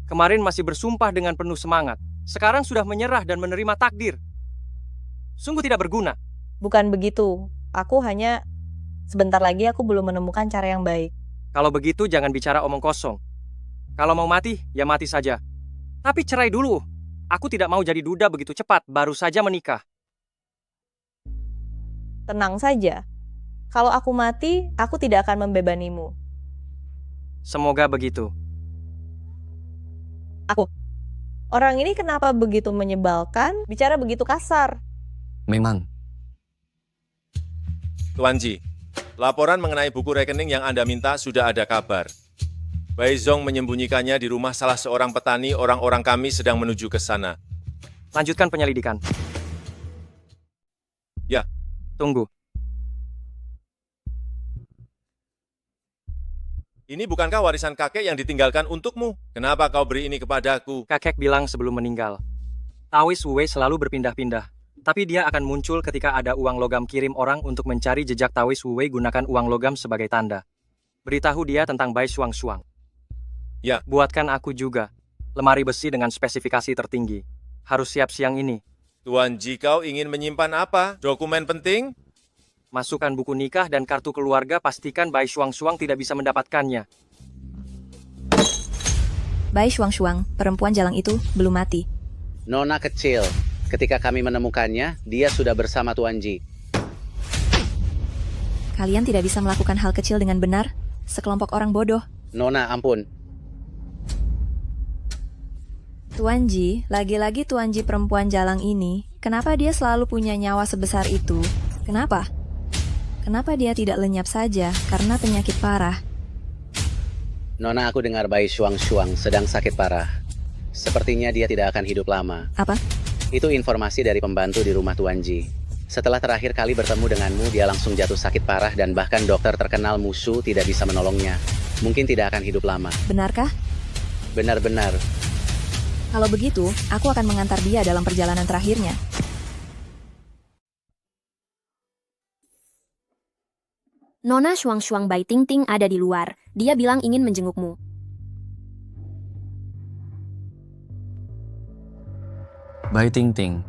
Kemarin masih bersumpah dengan penuh semangat. Sekarang sudah menyerah dan menerima takdir. Sungguh tidak berguna. Bukan begitu. Aku hanya sebentar lagi aku belum menemukan cara yang baik. Kalau begitu jangan bicara omong kosong. Kalau mau mati, ya mati saja. Tapi cerai dulu. Aku tidak mau jadi duda begitu cepat, baru saja menikah. Tenang saja. Kalau aku mati, aku tidak akan membebanimu. Semoga begitu. Orang ini kenapa begitu menyebalkan, bicara begitu kasar? Memang. Tuan Ji, laporan mengenai buku rekening yang Anda minta sudah ada kabar. Bai Zong menyembunyikannya di rumah salah seorang petani, orang-orang kami sedang menuju ke sana. Lanjutkan penyelidikan. Ya. Tunggu. Ini bukankah warisan kakek yang ditinggalkan untukmu? Kenapa kau beri ini kepadaku? Kakek bilang sebelum meninggal, Taois Wu Wei selalu berpindah-pindah. Tapi dia akan muncul ketika ada uang logam kirim orang untuk mencari jejak Taois Wu Wei gunakan uang logam sebagai tanda. Beritahu dia tentang Bai Shuang-Shuang. Ya. Buatkan aku juga lemari besi dengan spesifikasi tertinggi. Harus siap siang ini. Tuan Ji, kau ingin menyimpan apa? Dokumen penting? Masukkan buku nikah dan kartu keluarga, pastikan Bai Shuang-Shuang tidak bisa mendapatkannya. Bai Shuang-Shuang, perempuan jalang itu, belum mati. Nona kecil, ketika kami menemukannya, dia sudah bersama Tuan Ji. Kalian tidak bisa melakukan hal kecil dengan benar? Sekelompok orang bodoh. Nona, ampun. Tuan Ji, lagi-lagi Tuan Ji perempuan jalang ini, kenapa dia selalu punya nyawa sebesar itu? Kenapa? Kenapa dia tidak lenyap saja karena penyakit parah? Nona, aku dengar Bai Shuang-Shuang sedang sakit parah. Sepertinya dia tidak akan hidup lama. Apa? Itu informasi dari pembantu di rumah Tuan Ji. Setelah terakhir kali bertemu denganmu, dia langsung jatuh sakit parah dan bahkan dokter terkenal Musu tidak bisa menolongnya. Mungkin tidak akan hidup lama. Benarkah? Benar-benar. Kalau begitu, aku akan mengantar dia dalam perjalanan terakhirnya. Nona Shuang-Shuang Bai Ting-Ting ada di luar. Dia bilang ingin menjengukmu. Bai Ting-Ting.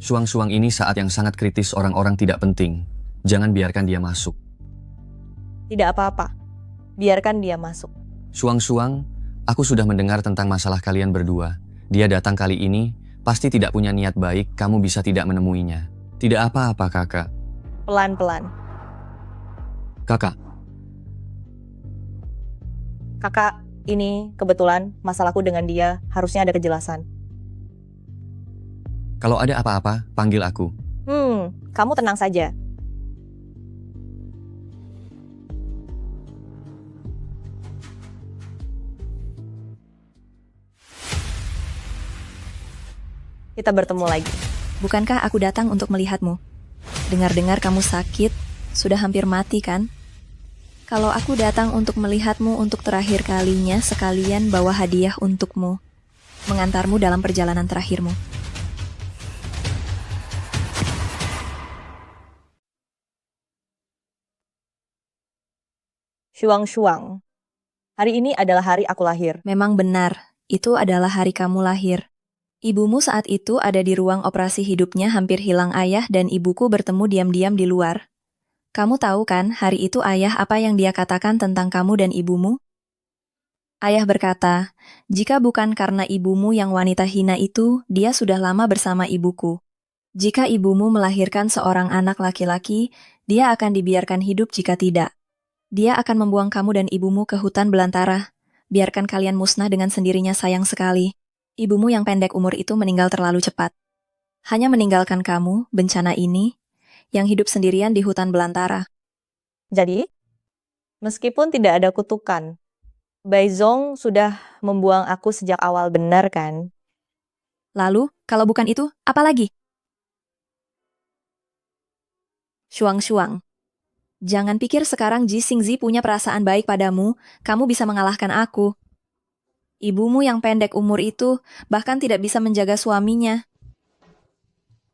Shuang-Shuang ini saat yang sangat kritis, orang-orang tidak penting. Jangan biarkan dia masuk. Tidak apa-apa. Biarkan dia masuk. Shuang-Shuang, aku sudah mendengar tentang masalah kalian berdua. Dia datang kali ini, pasti tidak punya niat baik, kamu bisa tidak menemuinya. Tidak apa-apa, kakak. Pelan-pelan. Kakak, Kakak, ini kebetulan masalahku dengan dia harusnya ada kejelasan. kalau ada apa-apa, panggil aku. Kamu tenang saja. Kita bertemu lagi. Bukankah aku datang untuk melihatmu? Dengar-dengar kamu sakit, sudah hampir mati kan? Kalau aku datang untuk melihatmu untuk terakhir kalinya, sekalian bawa hadiah untukmu. Mengantarmu dalam perjalanan terakhirmu. Shuang-Shuang, hari ini adalah hari aku lahir. Memang benar, itu adalah hari kamu lahir. Ibumu saat itu ada di ruang operasi hidupnya hampir hilang ayah dan ibuku bertemu diam-diam di luar. Kamu tahu kan hari itu ayah apa yang dia katakan tentang kamu dan ibumu? Ayah berkata, jika bukan karena ibumu yang wanita hina itu, dia sudah lama bersama ibuku. Jika ibumu melahirkan seorang anak laki-laki, dia akan dibiarkan hidup jika tidak. Dia akan membuang kamu dan ibumu ke hutan belantara. Biarkan kalian musnah dengan sendirinya, sayang sekali. Ibumu yang pendek umur itu meninggal terlalu cepat. Hanya meninggalkan kamu, bencana ini, yang hidup sendirian di hutan belantara. Jadi, meskipun tidak ada kutukan, Bai Zong sudah membuang aku sejak awal, benar kan? Lalu, kalau bukan itu, apa lagi? Shuang-Shuang. Jangan pikir sekarang Ji Xingzi punya perasaan baik padamu, kamu bisa mengalahkan aku. Ibumu yang pendek umur itu bahkan tidak bisa menjaga suaminya.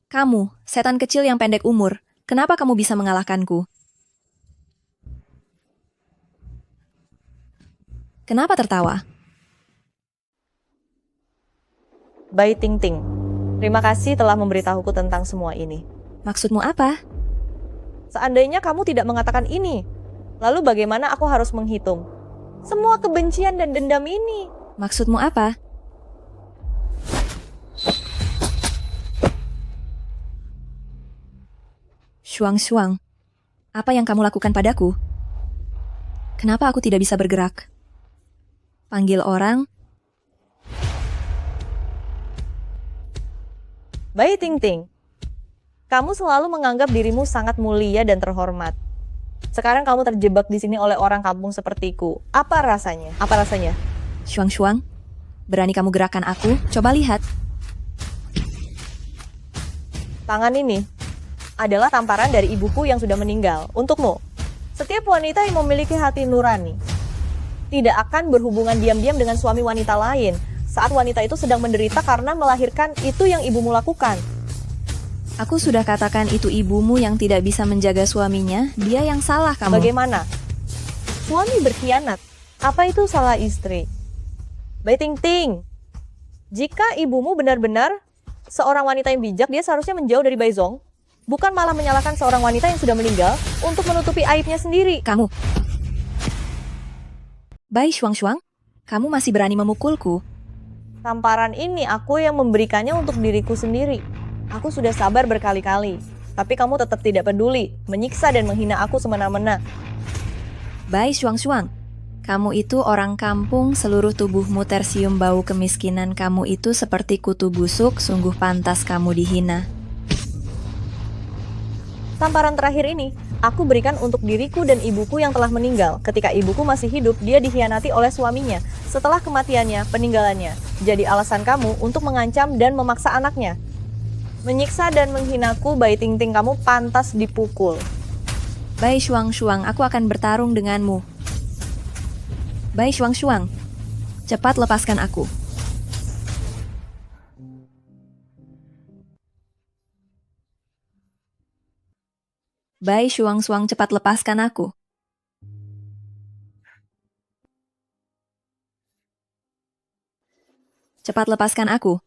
Kamu, setan kecil yang pendek umur, kenapa kamu bisa mengalahkanku? Kenapa tertawa? Bai Ting-Ting, terima kasih telah memberitahuku tentang semua ini. Maksudmu apa? Seandainya kamu tidak mengatakan ini, lalu bagaimana aku harus menghitung semua kebencian dan dendam ini? Maksudmu apa? Shuang-Shuang, apa yang kamu lakukan padaku? Kenapa aku tidak bisa bergerak? Panggil orang. Bai Ting-Ting, kamu selalu menganggap dirimu sangat mulia dan terhormat. Sekarang kamu terjebak di sini oleh orang kampung sepertiku. Apa rasanya? Apa rasanya? Shuang-Shuang, berani kamu gerakan aku? Coba lihat. Tangan ini adalah tamparan dari ibuku yang sudah meninggal. Untukmu, setiap wanita yang memiliki hati nurani tidak akan berhubungan diam-diam dengan suami wanita lain saat wanita itu sedang menderita karena melahirkan. Itu yang ibumu lakukan. Aku sudah katakan itu ibumu yang tidak bisa menjaga suaminya, dia yang salah kamu. Bagaimana? Suami berkhianat. Apa itu salah istri? Bai Ting-Ting, jika ibumu benar-benar seorang wanita yang bijak, dia seharusnya menjauh dari Bai Zong, bukan malah menyalahkan seorang wanita yang sudah meninggal untuk menutupi aibnya sendiri. Kamu. Bai Shuang-Shuang, kamu masih berani memukulku? Tamparan ini aku yang memberikannya untuk diriku sendiri. Aku sudah sabar berkali-kali, tapi kamu tetap tidak peduli, menyiksa dan menghina aku semena-mena. Bai Shuang-Shuang, kamu itu orang kampung, seluruh tubuhmu tersium bau kemiskinan, kamu itu seperti kutu busuk, sungguh pantas kamu dihina. Tamparan terakhir ini, aku berikan untuk diriku dan ibuku yang telah meninggal. Ketika ibuku masih hidup, dia dikhianati oleh suaminya. Setelah kematiannya, peninggalannya jadi alasan kamu untuk mengancam dan memaksa anaknya. Menyiksa dan menghinaku, Bai Ting-Ting, kamu pantas dipukul. Bai Shuang-Shuang, aku akan bertarung denganmu. Bai Shuang-Shuang, cepat lepaskan aku. Bai Shuang-Shuang, cepat lepaskan aku. Cepat lepaskan aku.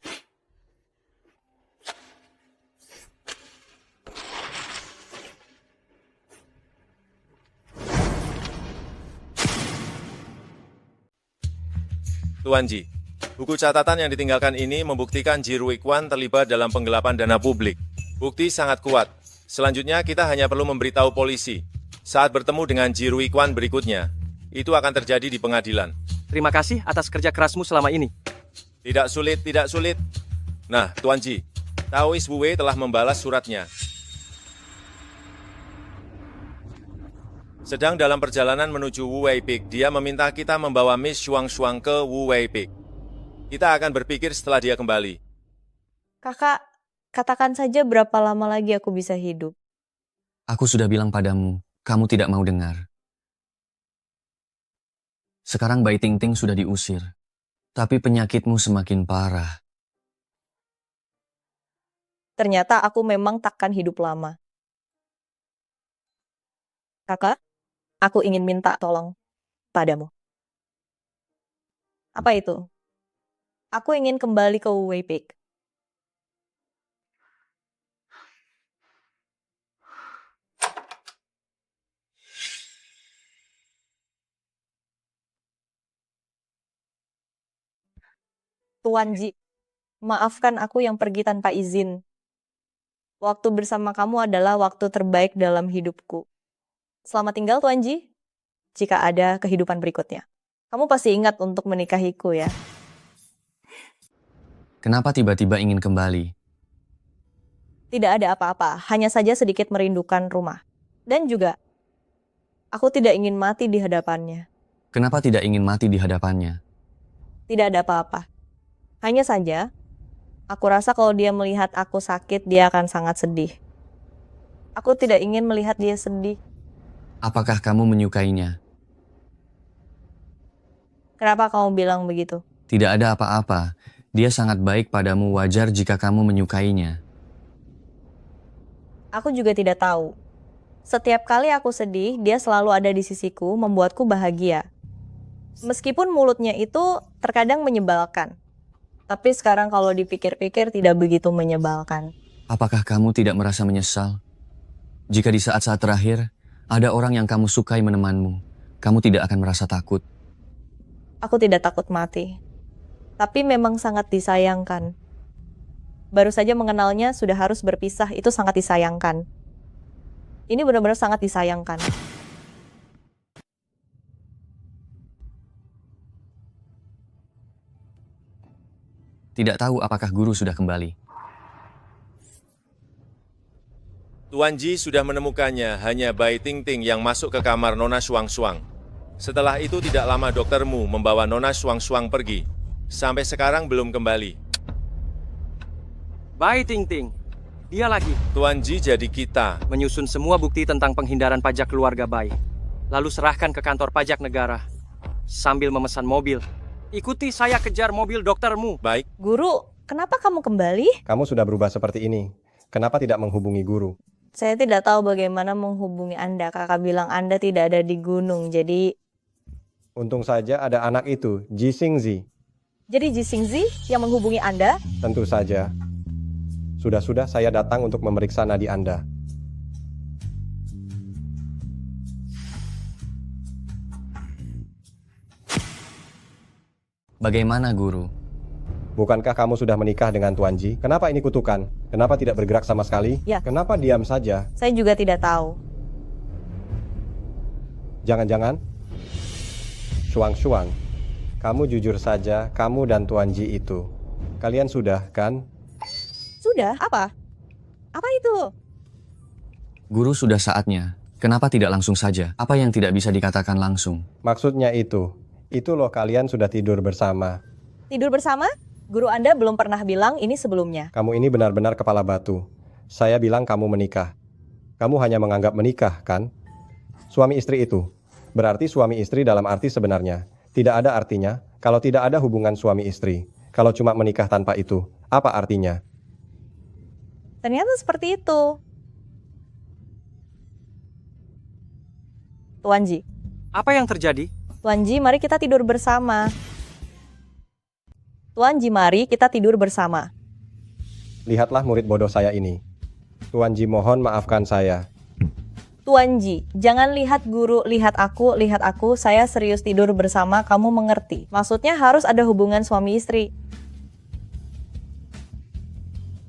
Tuan Ji, buku catatan yang ditinggalkan ini membuktikan Ji Ruikwan terlibat dalam penggelapan dana publik. Bukti sangat kuat. Selanjutnya kita hanya perlu memberitahu polisi. Saat bertemu dengan Ji Ruikwan berikutnya, itu akan terjadi di pengadilan. Terima kasih atas kerja kerasmu selama ini. Tidak sulit, tidak sulit. Nah, Tuan Ji, Taoist Wu Wei telah membalas suratnya. Sedang dalam perjalanan menuju Wu Wei Peak, dia meminta kita membawa Miss Shuang-Shuang ke Wu Wei Peak. Kita akan berpikir setelah dia kembali. Kakak, katakan saja berapa lama lagi aku bisa hidup. Aku sudah bilang padamu, kamu tidak mau dengar. Sekarang Bai Tingting sudah diusir, tapi penyakitmu semakin parah. Ternyata aku memang takkan hidup lama. Kakak, aku ingin minta tolong padamu. Apa itu? Aku ingin kembali ke Wu Wei Peak. Tuan Ji, maafkan aku yang pergi tanpa izin. Waktu bersama kamu adalah waktu terbaik dalam hidupku. Selamat tinggal, Tuan Ji. Jika ada kehidupan berikutnya. Kamu pasti ingat untuk menikahiku ya. Kenapa tiba-tiba ingin kembali? Tidak ada apa-apa, hanya saja sedikit merindukan rumah. Dan juga, aku tidak ingin mati di hadapannya. Kenapa tidak ingin mati di hadapannya? Tidak ada apa-apa. Hanya saja, aku rasa kalau dia melihat aku sakit, dia akan sangat sedih. Aku tidak ingin melihat dia sedih. Apakah kamu menyukainya? Kenapa kamu bilang begitu? Tidak ada apa-apa. Dia sangat baik padamu, wajar jika kamu menyukainya. Aku juga tidak tahu. Setiap kali aku sedih, dia selalu ada di sisiku, membuatku bahagia. Meskipun mulutnya itu terkadang menyebalkan. Tapi sekarang kalau dipikir-pikir tidak begitu menyebalkan. Apakah kamu tidak merasa menyesal? Jika di saat-saat terakhir, ada orang yang kamu sukai menemanmu, kamu tidak akan merasa takut. Aku tidak takut mati. Tapi memang sangat disayangkan. Baru saja mengenalnya sudah harus berpisah, itu sangat disayangkan. Ini benar-benar sangat disayangkan. Tidak tahu apakah guru sudah kembali. Tuan Ji sudah menemukannya, hanya Bai Tingting yang masuk ke kamar Nona Shuang-Shuang. Setelah itu tidak lama doktermu membawa Nona Shuang-Shuang pergi. Sampai sekarang belum kembali. Bai Tingting, dia lagi. Tuan Ji jadi kita. Menyusun semua bukti tentang penghindaran pajak keluarga Bai. Lalu serahkan ke kantor pajak negara. Sambil memesan mobil. Ikuti saya kejar mobil doktermu. Baik. Guru, kenapa kamu kembali? Kamu sudah berubah seperti ini. Kenapa tidak menghubungi guru? Saya tidak tahu bagaimana menghubungi Anda. Kakak bilang Anda tidak ada di gunung, jadi... Untung saja ada anak itu, Ji Xingzi. Jadi Ji Xingzi yang menghubungi Anda? Tentu saja. Sudah-sudah saya datang untuk memeriksa nadi Anda. Bagaimana, guru? Bukankah kamu sudah menikah dengan Tuan Ji? Kenapa ini kutukan? Kenapa tidak bergerak sama sekali? Ya. Kenapa diam saja? Saya juga tidak tahu. Jangan-jangan? Shuang-Shuang, kamu jujur saja, kamu dan Tuan Ji itu. Kalian sudah, kan? Sudah? Apa? Apa itu? Guru, sudah saatnya. Kenapa tidak langsung saja? Apa yang tidak bisa dikatakan langsung? Maksudnya itu loh, kalian sudah tidur bersama. Tidur bersama? Guru Anda belum pernah bilang ini sebelumnya. Kamu ini benar-benar kepala batu. Saya bilang kamu menikah. Kamu hanya menganggap menikah, kan? Suami istri itu. Berarti suami istri dalam arti sebenarnya. Tidak ada artinya kalau tidak ada hubungan suami istri. Kalau cuma menikah tanpa itu, apa artinya? Ternyata seperti itu. Tuan Ji. Apa yang terjadi? Tuan Ji, mari kita tidur bersama. Tuan Ji, mari kita tidur bersama. Lihatlah murid bodoh saya ini. Tuan Ji mohon maafkan saya. Tuan Ji, jangan lihat guru, lihat aku, saya serius tidur bersama, kamu mengerti. Maksudnya harus ada hubungan suami istri.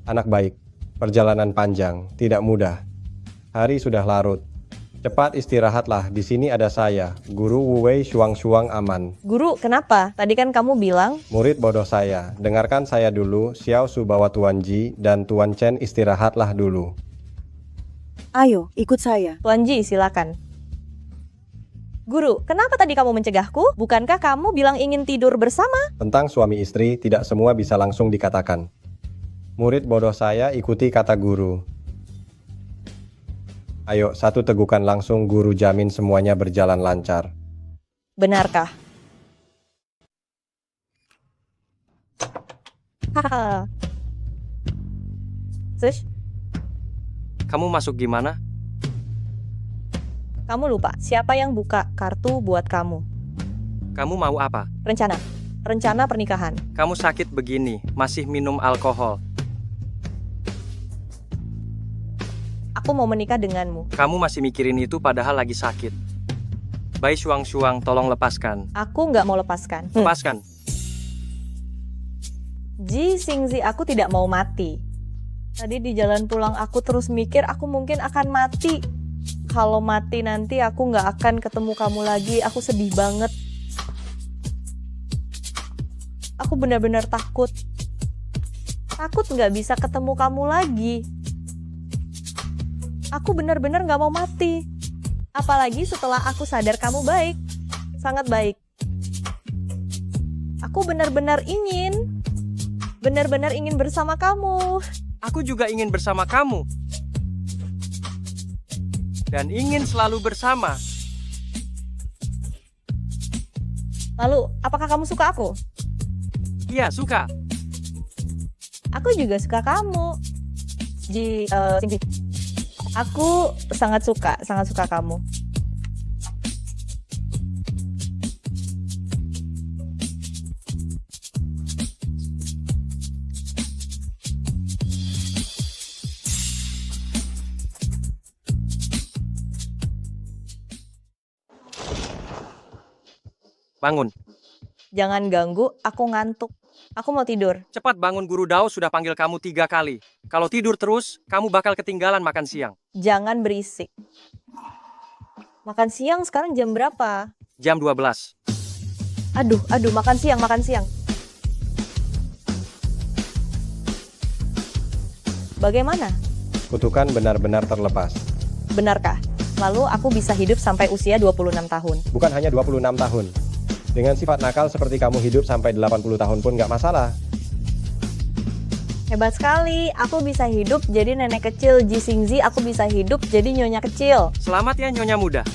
Anak baik, perjalanan panjang, tidak mudah. Hari sudah larut. Cepat istirahatlah, di sini ada saya, Guru Wu Wei Shuang aman. Guru, kenapa? Tadi kan kamu bilang... Murid bodoh saya, dengarkan saya dulu, Xiao Su bawa Tuan Ji dan Tuan Chen istirahatlah dulu. Ayo, ikut saya. Tuan Ji, silakan. Guru, kenapa tadi kamu mencegahku? Bukankah kamu bilang ingin tidur bersama? Tentang suami istri, tidak semua bisa langsung dikatakan. Murid bodoh saya, ikuti kata guru. Ayo, satu tegukan langsung, guru jamin semuanya berjalan lancar. Benarkah? Haha. Sus, Kamu masuk gimana? kamu lupa siapa yang buka kartu buat kamu? Kamu mau apa? Rencana pernikahan. Kamu sakit begini, masih minum alkohol. Aku mau menikah denganmu. Kamu masih mikirin itu padahal lagi sakit. Bai Shuang, tolong lepaskan. Aku nggak mau lepaskan. Lepaskan. Ji Xingzi, aku tidak mau mati. Tadi di jalan pulang aku terus mikir aku mungkin akan mati. Kalau mati nanti aku nggak akan ketemu kamu lagi. Aku sedih banget. Aku benar-benar takut. Takut nggak bisa ketemu kamu lagi. Aku benar-benar nggak mau mati. Apalagi setelah aku sadar kamu baik. Sangat baik. Aku benar-benar ingin bersama kamu. Aku juga ingin bersama kamu. Dan ingin selalu bersama. Lalu, apakah kamu suka aku? Iya, suka. Aku juga suka kamu. Xingzi. Aku sangat suka kamu. Bangun. Jangan ganggu, aku ngantuk. Aku mau tidur. Cepat bangun, Guru Dao sudah panggil kamu 3 kali. Kalau tidur terus, kamu bakal ketinggalan makan siang. Jangan berisik. Makan siang sekarang jam berapa? Jam 12. Aduh, makan siang. Bagaimana? Kutukan benar-benar terlepas. Benarkah? Lalu aku bisa hidup sampai usia 26 tahun. Bukan hanya 26 tahun. Dengan sifat nakal seperti kamu hidup sampai 80 tahun pun nggak masalah. Hebat sekali, aku bisa hidup jadi nenek kecil. Ji Xingzi, aku bisa hidup jadi nyonya kecil. Selamat ya, nyonya muda.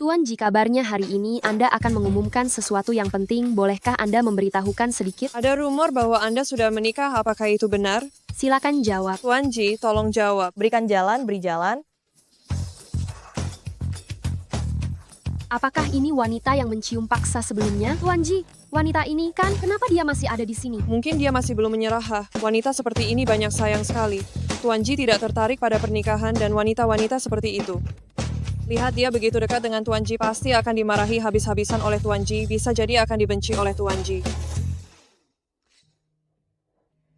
Tuan Ji, kabarnya hari ini Anda akan mengumumkan sesuatu yang penting. Bolehkah Anda memberitahukan sedikit? Ada rumor bahwa Anda sudah menikah, apakah itu benar? Silakan jawab. Tuan Ji, tolong jawab. Berikan jalan, beri jalan. Apakah ini wanita yang mencium paksa sebelumnya? Tuan Ji, wanita ini kan, kenapa dia masih ada di sini? Mungkin dia masih belum menyerah. Wanita seperti ini banyak sayang sekali. Tuan Ji tidak tertarik pada pernikahan dan wanita-wanita seperti itu. Lihat dia begitu dekat dengan Tuan Ji, pasti akan dimarahi habis-habisan oleh Tuan Ji. Bisa jadi akan dibenci oleh Tuan Ji.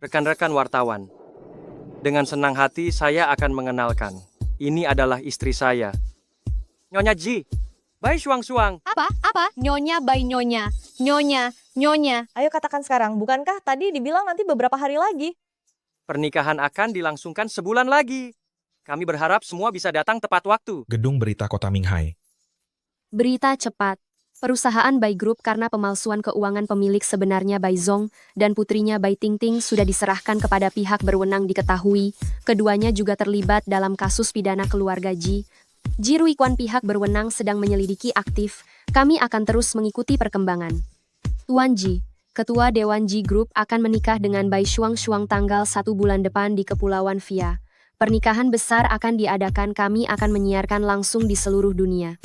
Rekan-rekan wartawan, dengan senang hati saya akan mengenalkan. Ini adalah istri saya, Nyonya Ji. Bai Shuang. Apa? Nyonya, Bai Nyonya. Nyonya. Ayo katakan sekarang, bukankah tadi dibilang nanti beberapa hari lagi? Pernikahan akan dilangsungkan sebulan lagi. Kami berharap semua bisa datang tepat waktu. Gedung Berita Kota Minghai. Berita cepat. Perusahaan Bai Group karena pemalsuan keuangan pemilik sebenarnya Bai Zong dan putrinya Bai Tingting sudah diserahkan kepada pihak berwenang diketahui. Keduanya juga terlibat dalam kasus pidana keluarga Ji. Ji Ruikuan pihak berwenang sedang menyelidiki aktif. Kami akan terus mengikuti perkembangan. Tuan Ji, Ketua Dewan Ji Group akan menikah dengan Bai Shuang tanggal 1 bulan depan di Kepulauan Via. Pernikahan besar akan diadakan, kami akan menyiarkan langsung di seluruh dunia.